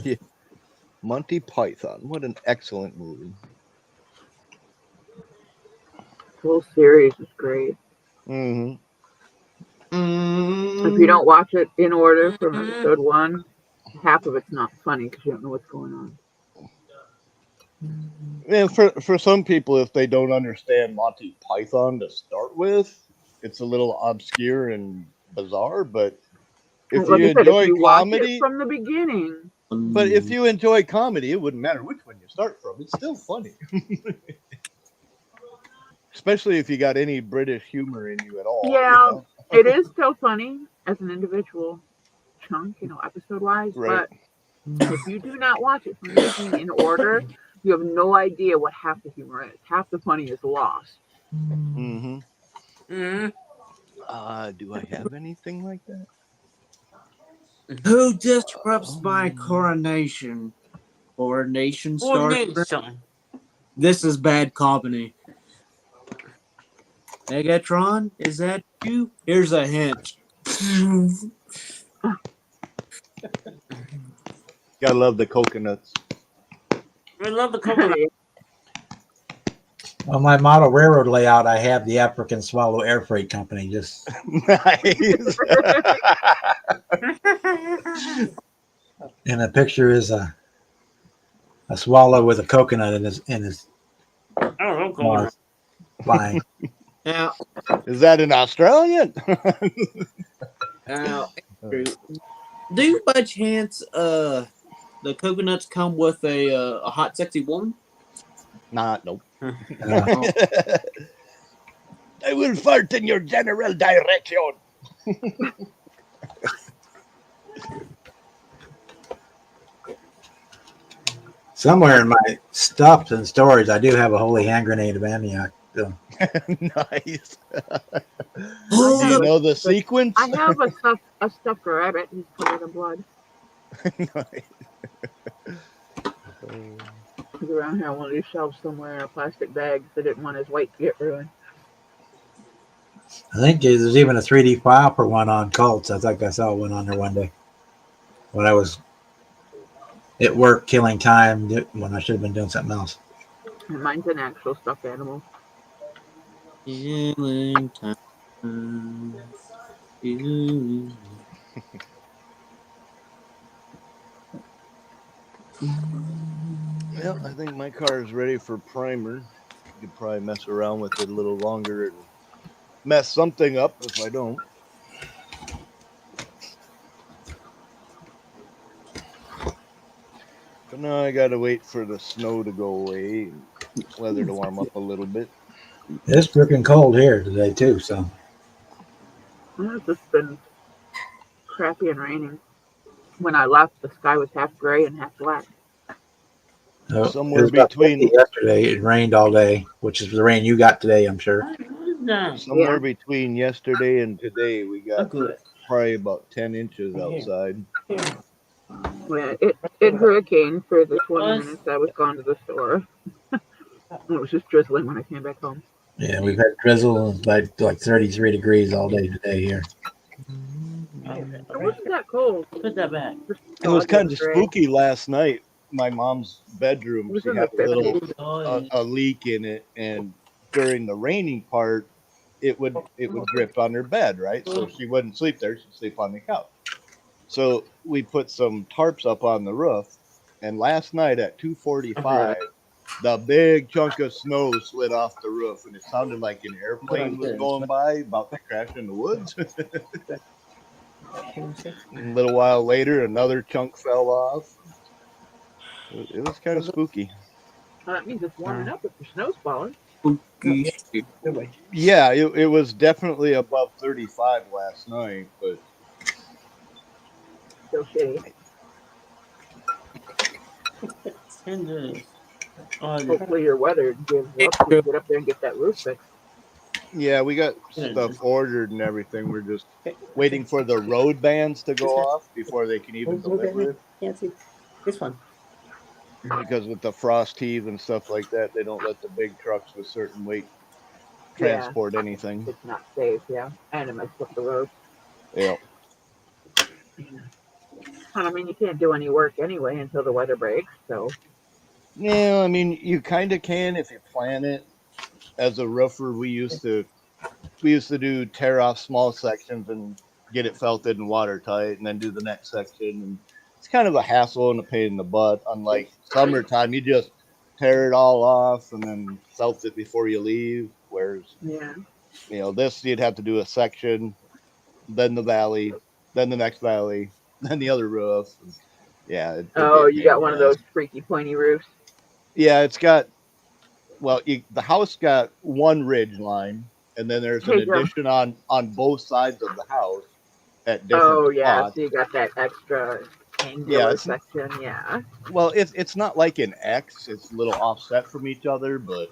Yeah. Monty Python. What an excellent movie. The whole series is great. Mm-hmm. If you don't watch it in order from episode 1, half of it's not funny because you don't know what's going on. And for some people, if they don't understand Monty Python to start with, it's a little obscure and bizarre. But if Like you I said, enjoy if you watch comedy, it from the beginning, but if you enjoy comedy, it wouldn't matter which one you start from. It's still funny. Especially if you got any British humor in you at all. yeah, You know? it is still funny as an individual chunk, episode wise. Right. But if you do not watch it from the beginning in order, you have no idea what half the humor is. Half the funny is lost. Mm-hmm. Mm-hmm. Do I have anything like that? Who disrupts my coronation? Coronation starter. Coordination. This is bad comedy. Megatron, is that you? Here's a hint. Gotta love the coconuts. I love the coconut. On my model railroad layout, I have the African Swallow Air Freight Company. Just Nice. and the picture is a swallow with a coconut in his I don't know coconut. mouth flying. Now, Is that an Australian? now, do you by chance the coconuts come with a hot, sexy woman? Nope. Uh, I will fart in your general direction. somewhere in my stuff and storage, I do have a holy hand grenade of amnioc. So. Nice. Oh, Do you know the sequence? I have a stuffed rabbit who's covered in blood. Nice. He's around here on one of these shelves somewhere in a plastic bag. They didn't want his weight to get ruined. I think there's even a 3D file for one on cults. I think I saw one on there one day when I was at work killing time when I should have been doing something else. And mine's an actual stuffed animal. Healing time. Healing. Well, I think my car is ready for primer. You could probably mess around with it a little longer and mess something up if I don't. But now I gotta wait for the snow to go away and weather to warm up a little bit. It's freaking cold here today too. So It's just been crappy and raining. When I left, the sky was half gray and half black. Somewhere it was about between 50 yesterday. It rained all day, which is the rain you got today, I'm sure. somewhere between yesterday and today, we got Good. probably about 10 inches outside. Yeah, it hurricaned for the 20 minutes I was gone to the store. It was just drizzling when I came back home. Yeah, we've had drizzle and like 33 degrees all day today here. It wasn't that cold. Put that back. It was kind of spooky last night. My mom's bedroom, It was she in had the a little 50s. a leak in it, and during the raining part, it would drip on her bed, right? So she wouldn't sleep there; she'd sleep on the couch. So we put some tarps up on the roof, and last night at 2:45, the big chunk of snow slid off the roof, and it sounded like an airplane was going by, about to crash in the woods. A little while later, another chunk fell off. It was kind of spooky. Well, that means it's warming up if the snow's falling. Spooky. Yeah, it was definitely above 35 last night, but So shitty. Hopefully your weather gives up so you can get up there and get that roof fixed. yeah, we got stuff ordered and everything. We're just waiting for the road bands to go off before they can even deliver it. Can't see. This one. Because with the frost heave and stuff like that, they don't let the big trucks with certain weight transport anything. It's not safe, yeah. And it messes up the road. Yeah. And I mean, you can't do any work anyway until the weather breaks, so. Yeah, I mean, you kind of can if you plan it. As a roofer, we used to do tear off small sections and get it felted and watertight, and then do the next section. And it's kind of a hassle and a pain in the butt. Unlike summertime, you just tear it all off and then felt it before you leave. Whereas, this you'd have to do a section, then the valley, then the next valley, then the other roof. Yeah. You got one of those freaky pointy roofs. Yeah, it's got. Well, the house got one ridge line, and then there's an addition on both sides of the house at different spots. So you got that extra angular section, yeah. Well, it's not like an X; it's a little offset from each other, but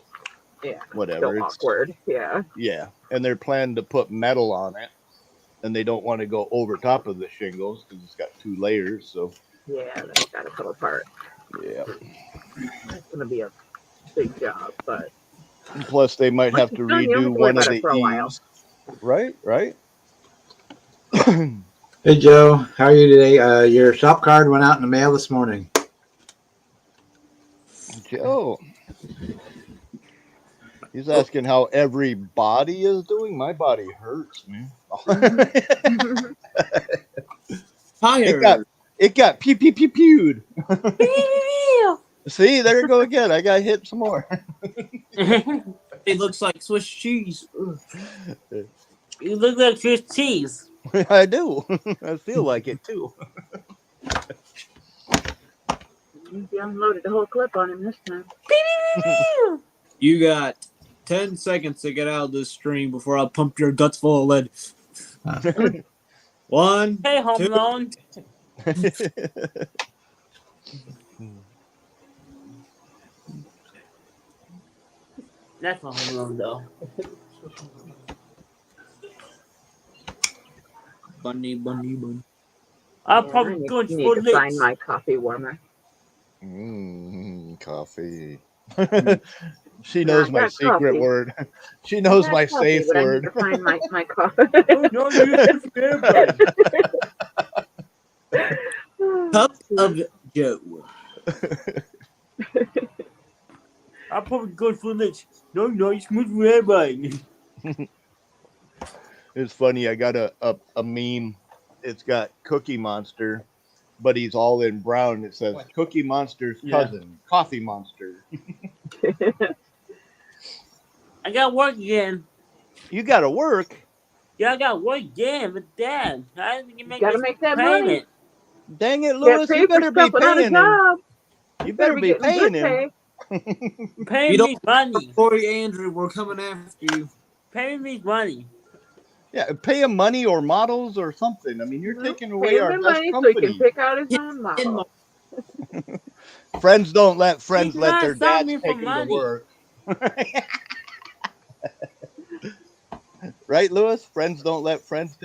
whatever. Still awkward, yeah. Yeah, and they're planning to put metal on it, and they don't want to go over top of the shingles because it's got 2 layers. So yeah, that's got to come apart. Yeah, that's gonna be a big job, but plus they might have to redo one of the eaves. Right. Hey Joe, how are you today? Your shop card went out in the mail this morning. Joe, he's asking how everybody is doing. My body hurts, man. It got pewed. See, there you go again. I got hit some more. It looks like Swiss cheese. You look like Swiss cheese. I do. I feel like it too. You unloaded the whole clip on him this time. You got 10 seconds to get out of this stream before I'll pump your guts full of lead. 1. Hey, Home Alone. That's not Home Alone, though. Bunny. I'll probably go need to find my coffee warmer. Coffee. She knows my secret word. She knows my safe word. I need to find my coffee. No, Cup of Joe. I'll probably go for this. No, you smooth rabbi. It's funny. I got a meme. It's got Cookie Monster, but he's all in brown. It says Cookie Monster's cousin, Coffee Monster. I got work again. You got to work? Yeah, I got work again, but Dad, I think you gotta make that money. Dang it, Louis! You better be paying him. You better be paying him. Pay me money. Corey Andrew, we're coming after you. Pay me money. Yeah, pay him money or models or something. I mean, you're taking away our best money company. So he can pick out his own model. Friends don't let friends let their dads me take for them to money. work. Right, Louis? Friends don't let friends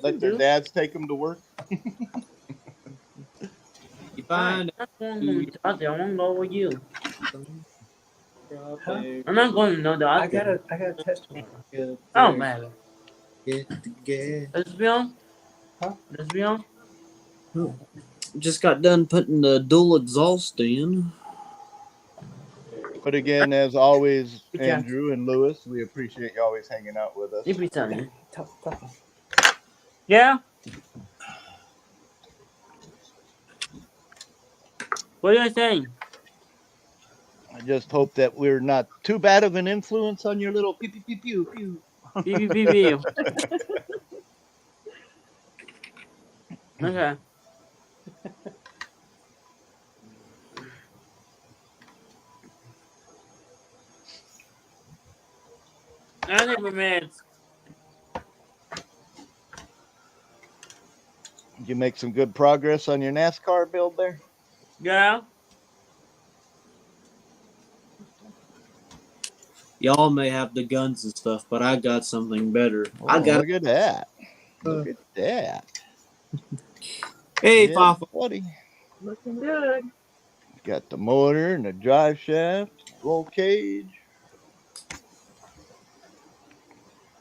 let their dads take them to work. You find I want to go with you. I'm not going to know the I got a testimony. Oh man. Get together. Let's be on. Let's be on. Just got done putting the dual exhaust in. But again, as always, Andrew and Louis, we appreciate you always hanging out with us. Every time. Yeah. What are you saying? I just hope that we're not too bad of an influence on your little pew pew pew pew pew. Pew, pew, pew, pew. Okay. I think my man's. Did you make some good progress on your NASCAR build there? Yeah. Y'all may have the guns and stuff, but I got something better. Oh, I got. look at that. Look at that. Hey, Yeah, Fafa. buddy. Looking good. Got the motor and the drive shaft, roll cage.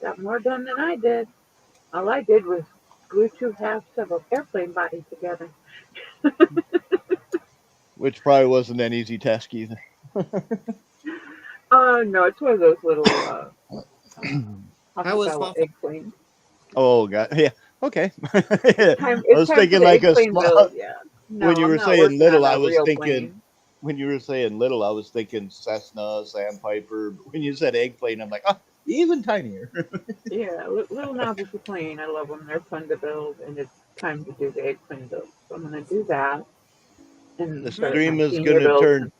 Got more done than I did. All I did was glue two halves of an airplane body together. Which probably wasn't an easy task either. No, it's one of those little How was Hasagawa Fafa? egg planes. Oh god, yeah. Okay. I It's was time for thinking the like egg a plane small. build. Yeah. No, When you I'm were not saying working little, on I a was real thinking. plane. When you were saying little, I was thinking Cessna, Sandpiper. But when you said egg plane, I'm like, oh, even tinier. Yeah, little novelty plane. I love them. They're fun to build, and it's time to do the egg plane build. So I'm gonna do that The and start my stream is senior gonna build. turn.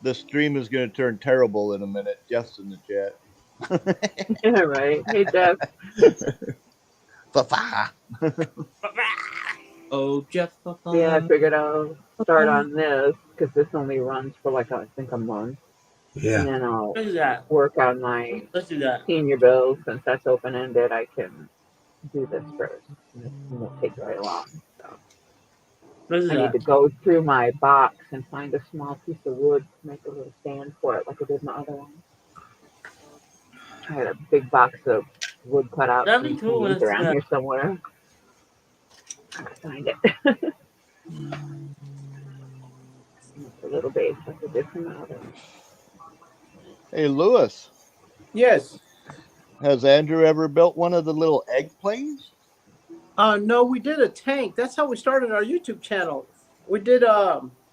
The stream is gonna turn terrible in a minute. Jeff's in the chat. Yeah, right. Hey, Jeff. Fa-fa. Oh, Jeff. Yeah, I figured I'll start on this because this only runs for like I think a month, and Yeah. then I'll Let's do that. work on my Let's do that. senior build since that's open ended. I can do this first. And it won't take very long. So Let's do I need that. to go through my box and find a small piece of wood to make a little stand for it, like I did my other one. I had a big box of wood cutouts That'd from be cool. Chinese Let's do around that. here somewhere. I gotta find it. It's a little base like I did from the other one. Hey, Lewis, Yes. has Andrew ever built one of the little egg planes? No, we did a tank. That's how we started our YouTube channel. We did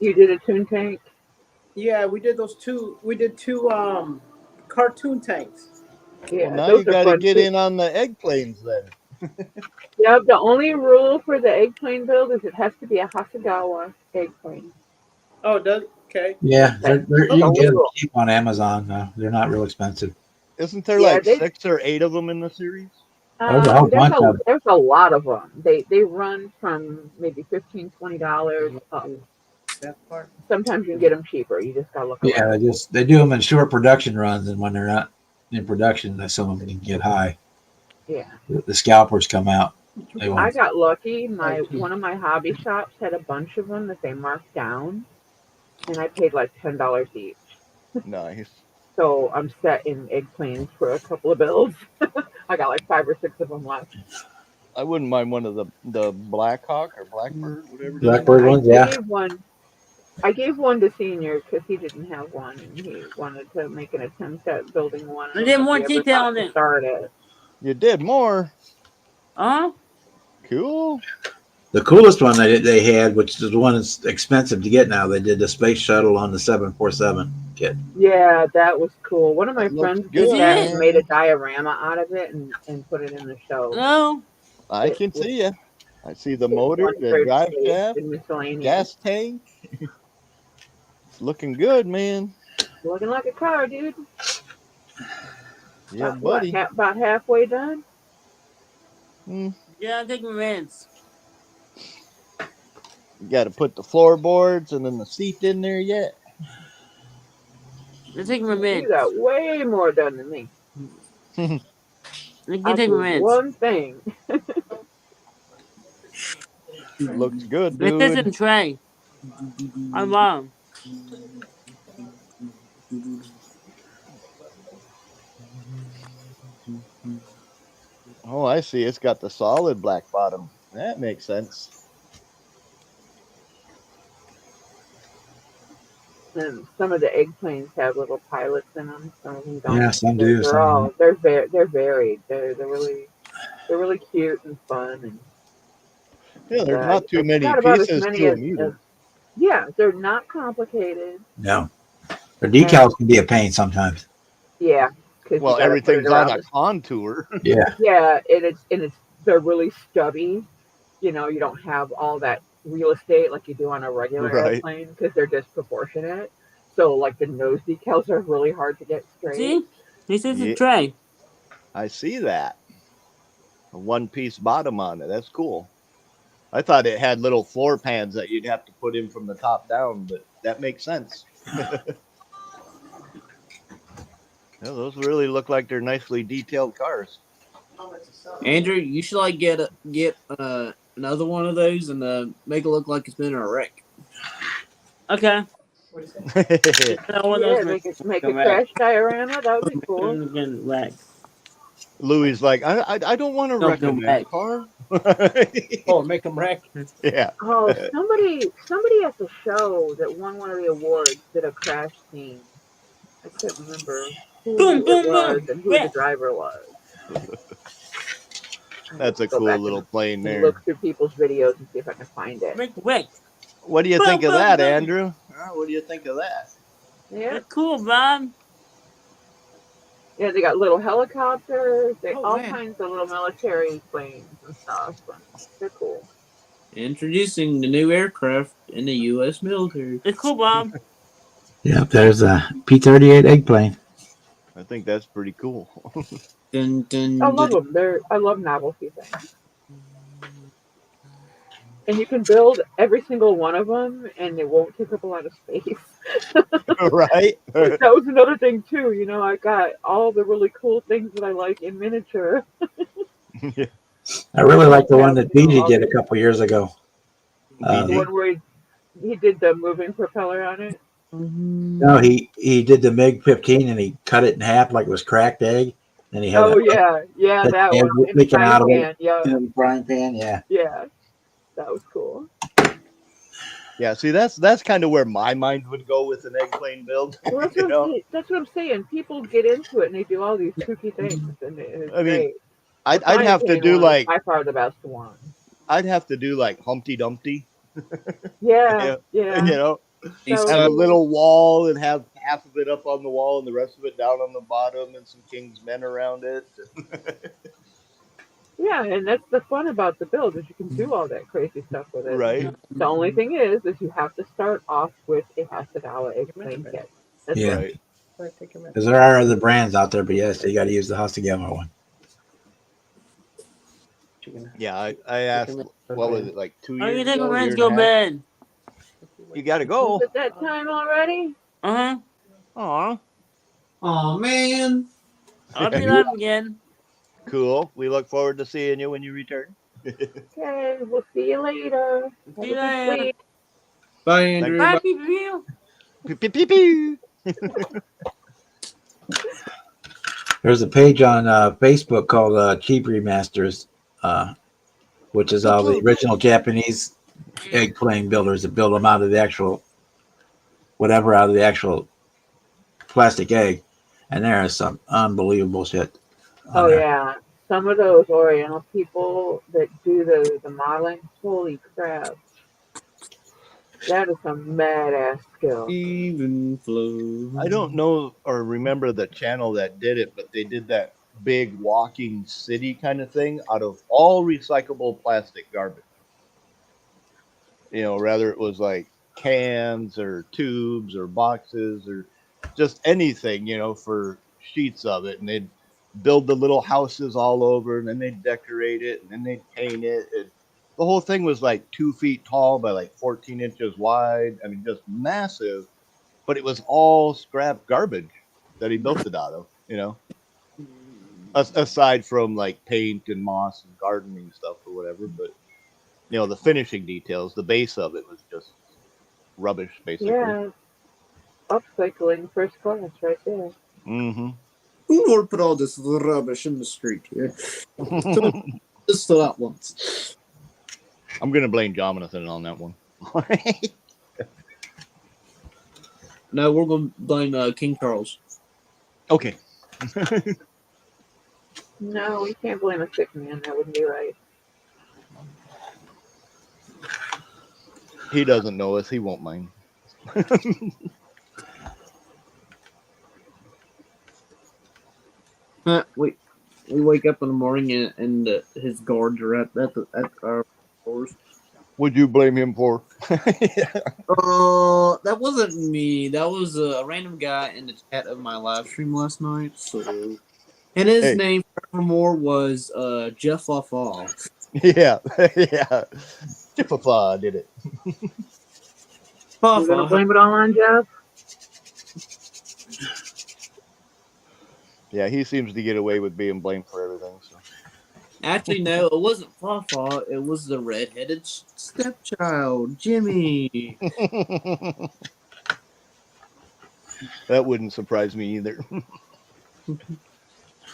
You did a toon tank? yeah, we did those two. We did two cartoon tanks. Yeah, Well, now you those are got to fun get too. in on the egg planes then. Yep, the only rule for the egg plane build is it has to be a Hasagawa egg plane. Oh, does okay. Yeah, That's they're, the you can only get them rule. cheap on Amazon. They're not real expensive. Isn't there Yeah, like they 6 or 8 of them in the series? There's a whole bunch of them. there's a lot of them. They run from maybe $15-$20 up. That part. Sometimes you can get them cheaper. You just gotta look Yeah, around. they do them in short production runs, and when they're not in production, that some of them can get high. Yeah, The scalpers come out. They I want got lucky. One of my hobby shops had a bunch of them that they marked down, and I paid like $10 each. Nice. So I'm set in egg planes for a couple of builds. I got like 5 or 6 of them left. I wouldn't mind one of the Black Hawk or Blackbird, whatever. Blackbird ones, I yeah. gave one. I gave one to Senior because he didn't have one, and he wanted to make an attempt at building one. I did more He ever detail thought on to it. start it. You did more. Huh? Cool. The coolest one they had, which is the one that's expensive to get now, they did the space shuttle on the 747 kit. Yeah, that was cool. One of my That looks friends good, did that man. and made a diorama out of it and put it in the show. Hello? I can With see you. I see the motor, one the for drive space shaft, and miscellaneous. gas tank. It's looking good, man. Looking like a car, dude. Yeah, About, buddy. about halfway done? Hmm. Yeah, I'm taking my meds. You got to put the floorboards and then the seat in there yet. I'm taking my You meds. got way more done than me. I I can take my did meds. one thing. Looks good, This dude. isn't Trey. I'm Mom. Oh, I see. It's got the solid black bottom. That makes sense. And some of the egg planes have little pilots in them. Some of them don't. Yeah, some do. They're all they're varied. They're really cute and fun. And Yeah, there's not too it's many got about as pieces many to as them either. yeah, they're not complicated. No. The decals can be a pain sometimes. Yeah, because Well, you got to put it everything's on around a contour. Yeah. Yeah, and it's they're really stubby. You know, you don't have all that real estate like you do on a regular Right. airplane because they're disproportionate. So like the nose decals are really hard to get straight. See? This is Yeah. a tray. I see that. A one-piece bottom on it. That's cool. I thought it had little floor pans that you'd have to put in from the top down, but that makes sense. Yeah, those really look like they're nicely detailed cars. Andrew, you should like get another one of those and make it look like it's been in a wreck. Okay. Yeah, make a crash diorama. That would be cool. Louis like, I don't want to wreck a NASCAR. Oh, make them wreck. Yeah. Oh, somebody at the show that won one of the awards did a crash scene. I can't remember who Boom, it boom, was boom. and who the Wreck. driver was. That's a Go cool back little plane and there. look through people's videos and see if I can find it. Wreck. What do you Boom, think of boom, that, boom. Andrew? What do you think of that? Yeah, That's cool, Bob. yeah, they got little helicopters, all man. kinds of little military planes and stuff. They're cool. Introducing the new aircraft in the U.S. military. It's cool, Bob. Yeah, there's a P-38 eggplane. I think that's pretty cool. Dun, dun, I love dun. them. I love novelty things. And you can build every single one of them, and it won't take up a lot of space. Right? That was another thing too. You know, I got all the really cool things that I like in miniature. Yeah. I really like the one that BG all did a these- couple years ago. The BG? one where he did the moving propeller on it. No, he did the MiG-15 and he cut it in half like it was cracked egg. And he had Oh a yeah, that egg one in the leaking frying out of it pan. Yeah, in the frying pan. Yeah. yeah, that was cool. Yeah, see, that's kind of where my mind would go with an eggplane build. Well, that's, You know? that's what I'm saying. People get into it and they do all these kooky things, and it's I mean, great. I'd Frying have to pan do one is like by far the best one. I'd have to do like Humpty Dumpty. Yeah, You yeah. know, That have a was- little wall and have half of it up on the wall and the rest of it down on the bottom and some king's men around it. Yeah, and that's the fun about the build is you can do all that crazy stuff with it. Right? The only thing is you have to start off with a $500 airplane kit. That's Yeah. Right. Because there are other brands out there, but yes, you got to use the Hasagama one. Yeah, I asked, what was it, like 2 How years you think ago? my Year friends and go a half? bed? You got to go. Is it that time already? Uh-huh. Aw, Aw, man. I'll be live again. cool. We look forward to seeing you when you return. Okay, we'll see you later. Have See a you good later. sleep. Bye, Andrew. Bye, Bye. people. Pew, pew, pew, pew. There's a page on Facebook called Cheap Remasters, which is all the original Japanese eggplane builders that build them out of the actual plastic egg. And there is some unbelievable shit. Oh there. yeah, some of those Oriental people that do the modeling, holy crap, that is some mad ass skill. Even flow. I don't know or remember the channel that did it, but they did that big walking city kind of thing out of all recyclable plastic garbage. You know, rather it was like cans or tubes or boxes or just anything, you know, for sheets of it. And they'd build the little houses all over and then they'd decorate it and then they'd paint it. The whole thing was like 2 feet tall by like 14 inches wide. I mean, just massive, but it was all scrap garbage that he built it out of, you know, aside from like paint and moss and gardening stuff or whatever. But, you know, the finishing details, the base of it was just rubbish, basically. Yeah, upcycling first class right there. Mm-hmm. Who would put all this rubbish in the street here? Just that once. I'm gonna blame Jonathan on that one. No, we're going to blame King Charles. Okay. No, we can't blame a sick man. That wouldn't be right. He doesn't know us. He won't mind. We wake up in the morning and his guards are at our doors. Would you blame him for? That wasn't me. That was a random guy in the chat of my live stream last night. So, and his Hey. name forevermore was Jeff Lawfall. Yeah, yeah. Jiffafa did it. You're gonna blame it all on Jeff? Yeah, he seems to get away with being blamed for everything. So. Actually, no, it wasn't Fafa. It was the redheaded stepchild, Jimmy. That wouldn't surprise me either.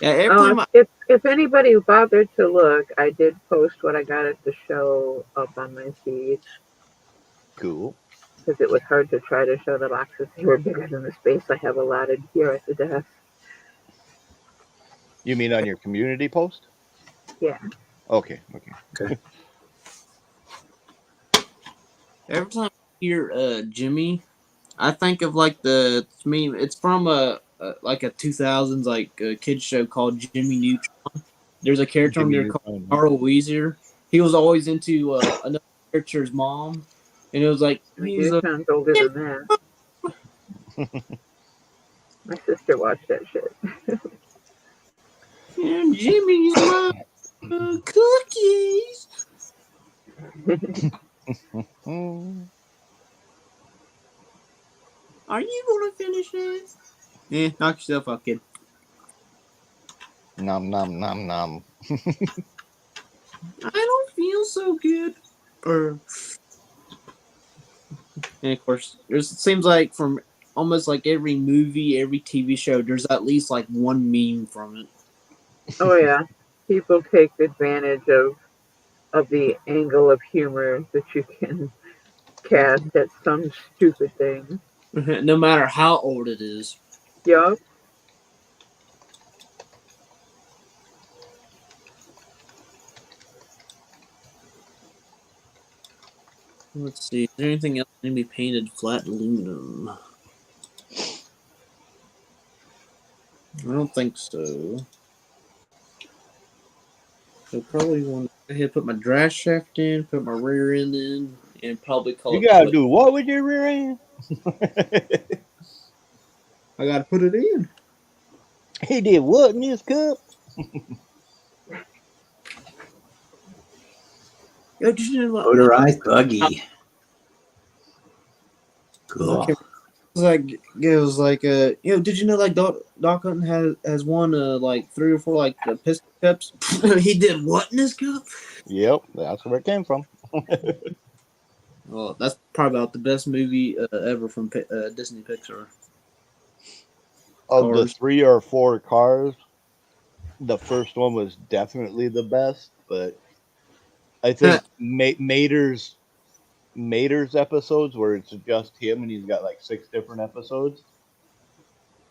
Yeah, every time If anybody bothered to look, I did post what I got at the show up on my feed. Cool. Because it was hard to try to show the boxes. They were bigger than the space I have allotted here at the desk. You mean on your community post? Yeah. Okay. every time I hear Jimmy, I think of like the meme. It's from like a 2000s like kids show called Jimmy Neutron. There's a character on there called Carl Weezer. He was always into another character's mom, and it was like Neutron's older than that. My sister watched that shit. And Jimmy loves cookies. Are you gonna finish that? Yeah, knock yourself out, kid. Nom nom nom nom. I don't feel so good. And of course, it seems like from almost like every movie, every TV show, there's at least like one meme from it. Oh yeah, people take advantage of the angle of humor that you can cast at some stupid thing. No matter how old it is. Yup. Let's see. Is there anything else that can be painted flat aluminum? I don't think so. So probably want to go ahead and put my drive shaft in, put my rear end in, and probably call You it. gotta do what with your rear end? I gotta put it in. He did what in his cup? Yo, did you know what? Motorized buggy. Cool. Okay. It was like did you know like Doc Hunton has won like 3 or 4 like piston cups? He did what in his cup? Yep, that's where it came from. Well, that's probably about the best movie ever from Disney Pixar. Of the 3 or 4 cars, the first one was definitely the best, but I think Mater's episodes where it's just him and he's got like 6 different episodes.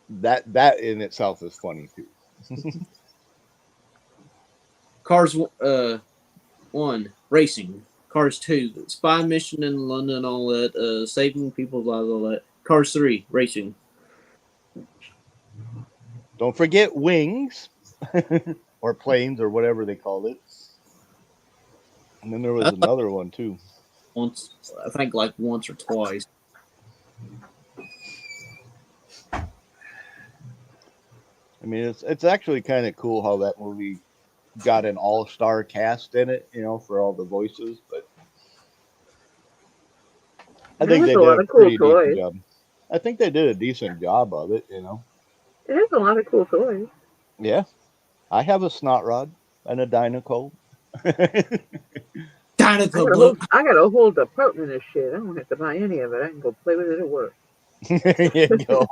That in itself is funny too. Cars 1 racing. Cars 2 spy mission in London, all that saving people's lives, all that. Cars 3 racing. Don't forget Wings or Planes or whatever they called it. And then there was another one too. Once, I think like once or twice. I mean, it's actually kind of cool how that movie got an all-star cast in it, for all the voices. But I think they did a pretty decent job. I think they did a decent job of it, It has a lot of cool toys. Yeah, I have a snot rod and a Dynaco. I got a whole department of shit. I don't have to buy any of it. I can go play with it at work. There you go.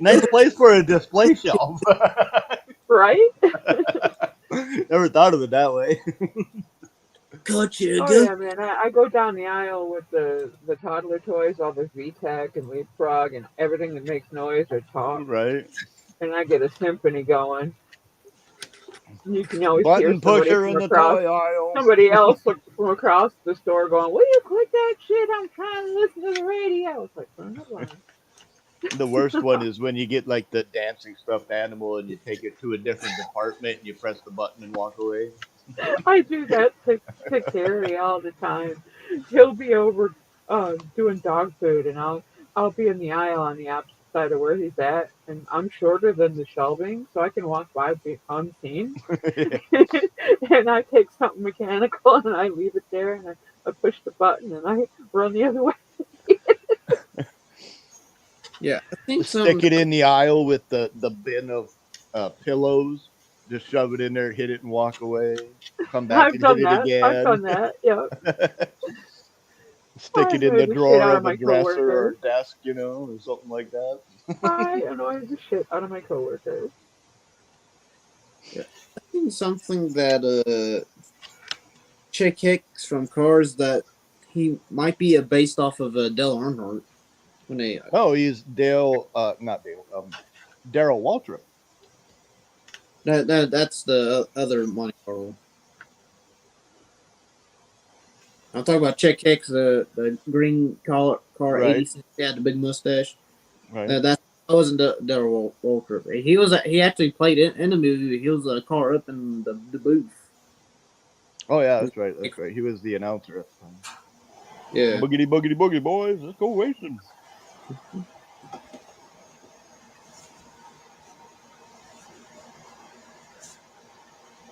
Nice place for a display shelf. Right? Never thought of it that way. Gotcha. Oh yeah, man. I go down the aisle with the toddler toys, all the VTech and Leapfrog and everything that makes noise or talk. Right. And I get a symphony going. You can always Button hear somebody pusher from in the across, toy aisle. somebody else from across the store going, "Will you quit that shit? I'm trying to listen to the radio." It's like, The worst one is when you get like the dancing stuffed animal and you take it to a different department and you press the button and walk away. I do that to Carrie all the time. He'll be over doing dog food, and I'll be in the aisle on the opposite side of where he's at, and I'm shorter than the shelving, so I can walk by unseen. And I take something mechanical and I leave it there, and I push the button and I run the other way. Yeah, I think Stick something. it in the aisle with the bin of pillows. Just shove it in there, hit it, and walk away. Come back I've and hit done it that. I've again. done that. Yeah. Stick I it in annoy the the shit drawer out of of a my dresser or coworkers. desk, or something like that. I annoy the shit out of my coworkers. Yeah, I think something that Chick Hicks from Cars that he might be based off of Dale Earnhardt when they Oh, he's Dale, not Dale, Daryl Waltrip. that's the other Monte Carlo. I'm talking about Chick Hicks, the green car Right, 86. He had the big mustache. right. That wasn't Daryl Waltrip. He actually played in the movie. He was a car up in the booth. Oh yeah, that's right, that's right. He was the announcer at the time. Yeah, Boogity boogity boogie boys, let's go racing.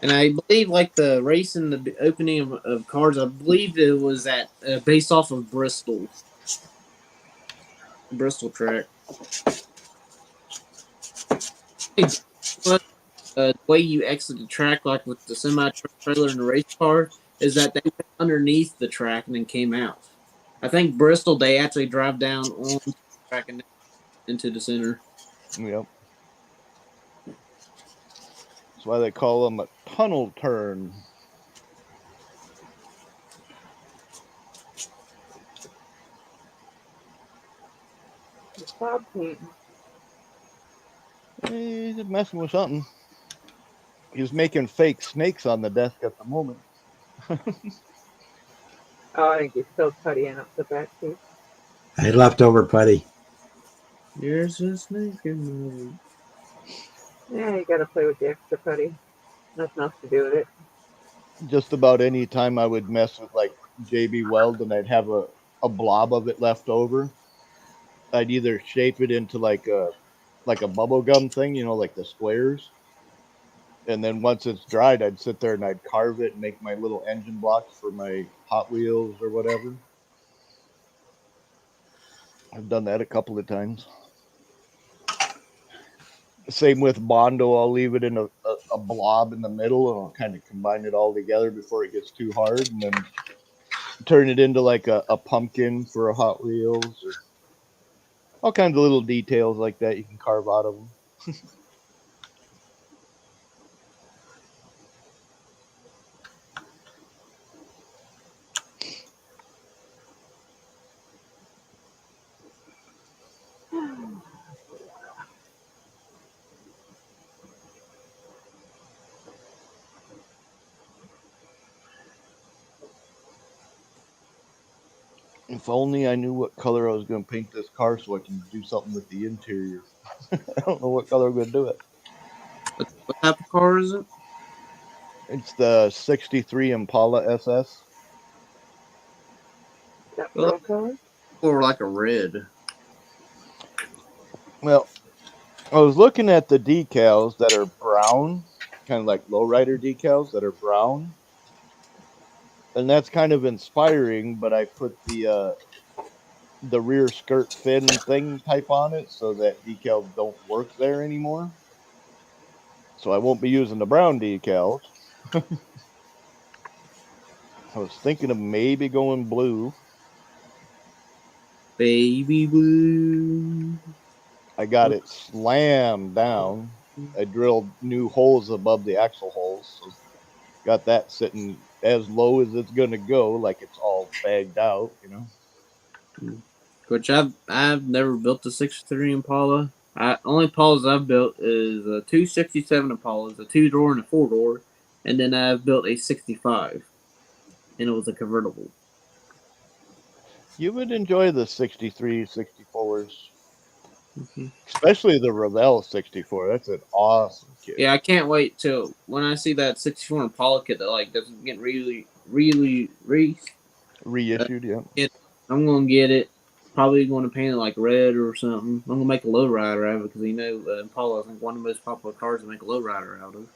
and I believe like the race in the opening of Cars. I believe it was at based off of Bristol track. But the way you exit the track, like with the semi trailer and the race car, is that they went underneath the track and then came out. I think Bristol they actually drive down on the track and into the center. Yep. That's why they call him a tunnel turn. Stop painting. He's messing with something. He's making fake snakes on the desk at the moment. Oh, I think he's still puttying up the back too. I left over putty. There's a snake in Yeah, you gotta play with the extra putty. Nothing else to do with it. Just about any time I would mess with like JB Weld and I'd have a blob of it left over, I'd either shape it into like a bubble gum thing, like the squares. And then once it's dried, I'd sit there and I'd carve it and make my little engine blocks for my Hot Wheels or whatever. I've done that a couple of times. Same with Bondo. I'll leave it in a blob in the middle and I'll kind of combine it all together before it gets too hard and then turn it into like a pumpkin for a Hot Wheels or all kinds of little details like that you can carve out of them. If only I knew what color I was going to paint this car so I can do something with the interior. I don't know what color I'm going to do it. what type of car is it? It's the 63 Impala SS. That Well, pearl color. or like a red. Well, I was looking at the decals that are brown, kind of like lowrider decals that are brown. And that's kind of inspiring, but I put the rear skirt fin thing type on it so that decals don't work there anymore. So I won't be using the brown decals. I was thinking of maybe going blue. Baby blue. I got it slammed down. I drilled new holes above the axle holes. So got that sitting as low as it's going to go, like it's all bagged out. Which I've never built a 63 Impala. Only Impalas I've built is a 267 Impalas, a 2-door and a 4-door, and then I've built a 65, and it was a convertible. You would enjoy the 63, 64s. Especially the Revell 64. That's an awesome kit. Yeah, I can't wait till when I see that 64 Impala kit that like that's getting Reissued, yeah. I'm gonna get it. Probably going to paint it like red or something. I'm gonna make a lowrider out of it because Impala is like one of the most popular cars to make a lowrider out of.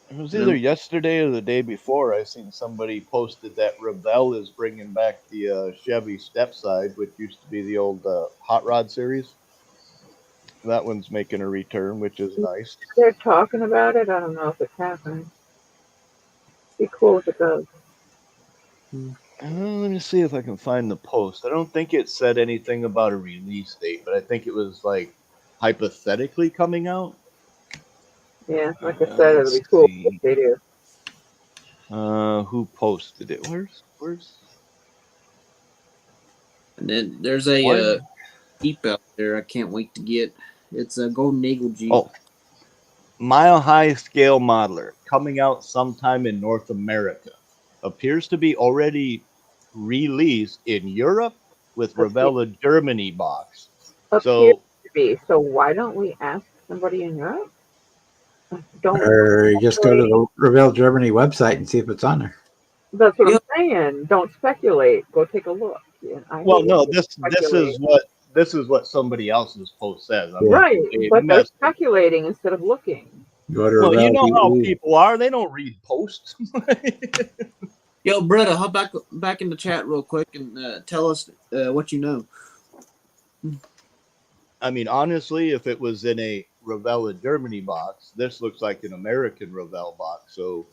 It was either yesterday or the day before. I seen somebody posted that Revell is bringing back the Chevy Stepside, which used to be the old Hot Rod series. That one's making a return, which is nice. They're talking about it. I don't know if it's happening. Be cool if it does. Let me see if I can find the post. I don't think it said anything about a release date, but I think it was like hypothetically coming out. Yeah, like I said, it'll be cool if they do. Who posted it? Where's? And then there's a Jeep out there I can't wait to get. It's a Golden Eagle Jeep. Oh, Mile High Scale Modeler coming out sometime in North America. Appears to be already released in Europe with Revell Germany box. Appears to be. So why don't we ask somebody in Europe? Or just go to the Revell Germany website and see if it's on there. That's what I'm saying. Don't speculate. Go take a look. Well, no, this is what somebody else's post says. Right, but they're speculating instead of looking. Well, you know how people are. They don't read posts. Yo, Britta, hop back in the chat real quick and tell us what you know. I mean, honestly, if it was in a Revell Germany box, this looks like an American Revell box. So,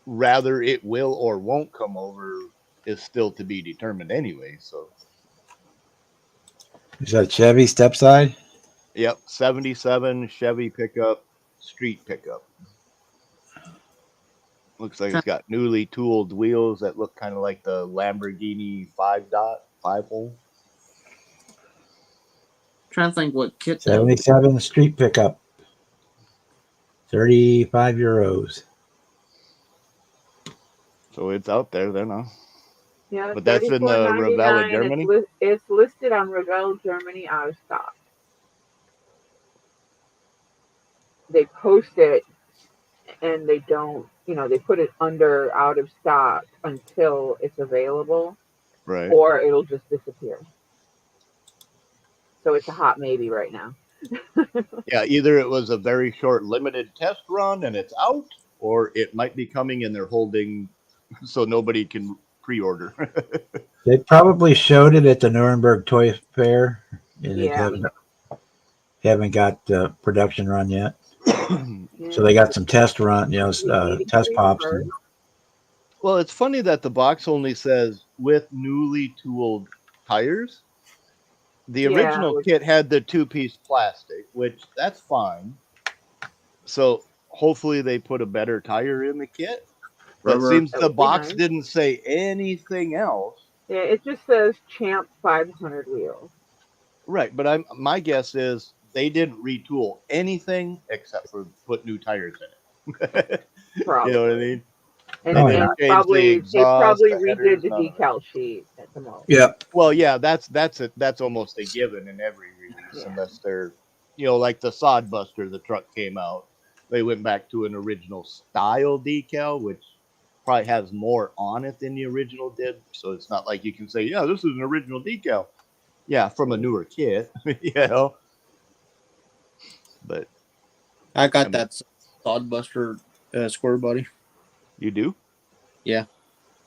rather it will or won't come over is still to be determined anyway. So, is that Chevy Stepside? Yep, 77 Chevy pickup, street pickup. Looks like it's got newly tooled wheels that look kind of like the Lamborghini 5-hole. Trying to think what kit. 77 street pickup. 35 euros. So it's out there then, huh? Yeah, but that's in the Revell Germany? It's listed on Revell Germany out of stock. They post it and they don't, they put it under out of stock until it's available. Right. Or it'll just disappear. So it's a hot maybe right now. Yeah, either it was a very short limited test run and it's out, or it might be coming and they're holding so nobody can pre-order. They probably showed it at the Nuremberg Toy Fair, and haven't got production run yet. So they got some test run, test pops. Well, it's funny that the box only says with newly tooled tires. The original kit had the 2-piece plastic, which that's fine. So hopefully they put a better tire in the kit. But seems the box didn't say anything else. Yeah, it just says Champ 500 wheels. Right, but my guess is they didn't retool anything except for put new tires in it. Probably. You know what I mean? And they probably redid the decal sheet at the most. Yeah. Well, yeah, that's almost a given in every release, unless they're, like the Sodbuster, the truck came out. They went back to an original style decal, which probably has more on it than the original did. So it's not like you can say, yeah, this is an original decal. Yeah, from a newer kit, But I got that Sodbuster square body. You do? Yeah.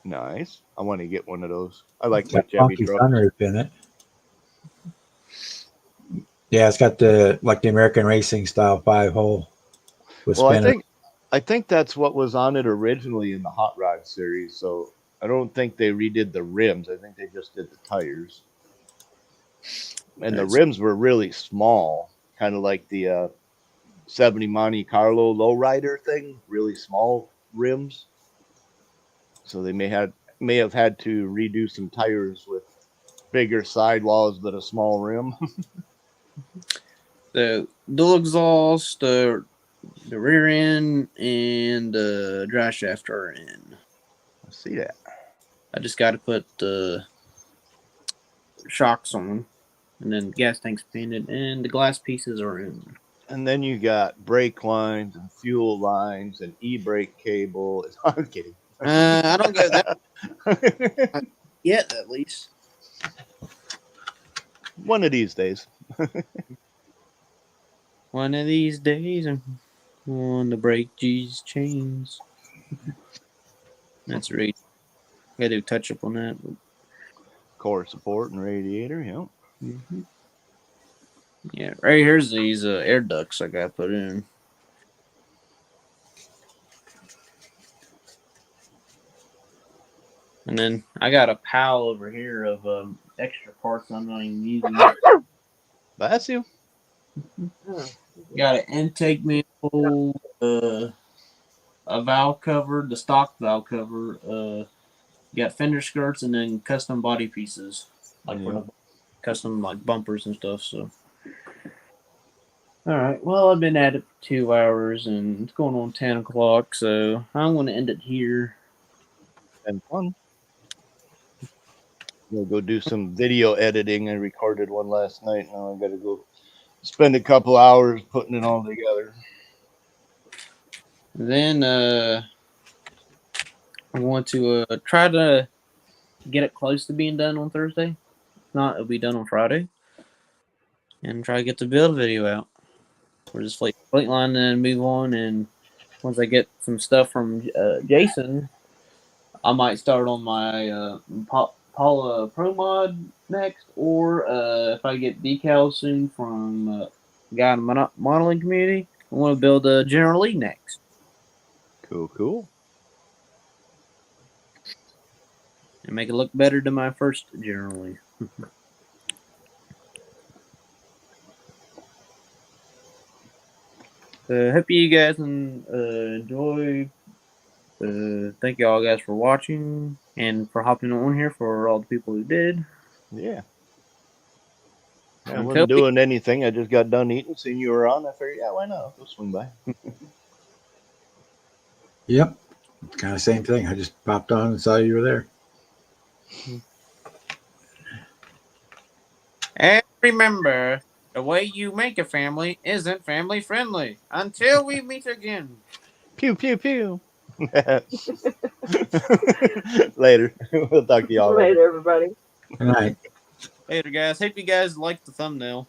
Nice. I want to get one of those. I like my Chevy truck. Sunroof in it. Yeah, it's got the American racing style 5-hole. Well, I think that's what was on it originally in the Hot Rod series. So I don't think they redid the rims. I think they just did the tires. And the rims were really small, kind of like the 70 Monte Carlo lowrider thing, really small rims. So they may have had to redo some tires with bigger sidewalls but a small rim. The dual exhaust, the rear end, and the dry shaft are in. I see that. I just got to put the shocks on. and then gas tank's painted, and the glass pieces are in. And then you got brake lines and fuel lines and e-brake cable. I'm kidding. I don't get that yet, at least. One of these days. One of these days, I'm going to break G's chains. That's right. Gotta do touch up on that. Core support and radiator, yeah. Mm-hmm. Yeah, right here's these air ducts I got put in. And then I got a pile over here of extra parts I'm not even using. That's you. Got an intake manifold, a valve cover, the stock valve cover. Got fender skirts and then custom body pieces, like for the custom like bumpers and stuff. So, all right. Well, I've been at it for 2 hours and it's going on 10 o'clock. So I'm going to end it here. And fun. We'll go do some video editing. I recorded one last night. Now I got to go spend a couple hours putting it all together. Then I want to try to get it close to being done on Thursday. If not, it'll be done on Friday. And try to get the build video out. We're just fleet line and then move on. And once I get some stuff from Jason, I might start on my Paula Pro Mod next, or if I get decals soon from a guy in the modeling community, I want to build a General Lee next. Cool. And make it look better than my first General Lee. Hope you guys enjoy. Thank you all guys for watching and for hopping on here for all the people who did. Yeah. I wasn't doing anything. I just got done eating, seen you were on. I figured, yeah, why not? I'll go swing by. Yep. Kind of same thing. I just popped on and saw you were there. And remember, the way you make a family isn't family friendly. Until we meet again. Pew, pew, pew. Later. We'll talk to y'all later, everybody. Good night. Later, guys. Hope you guys liked the thumbnail.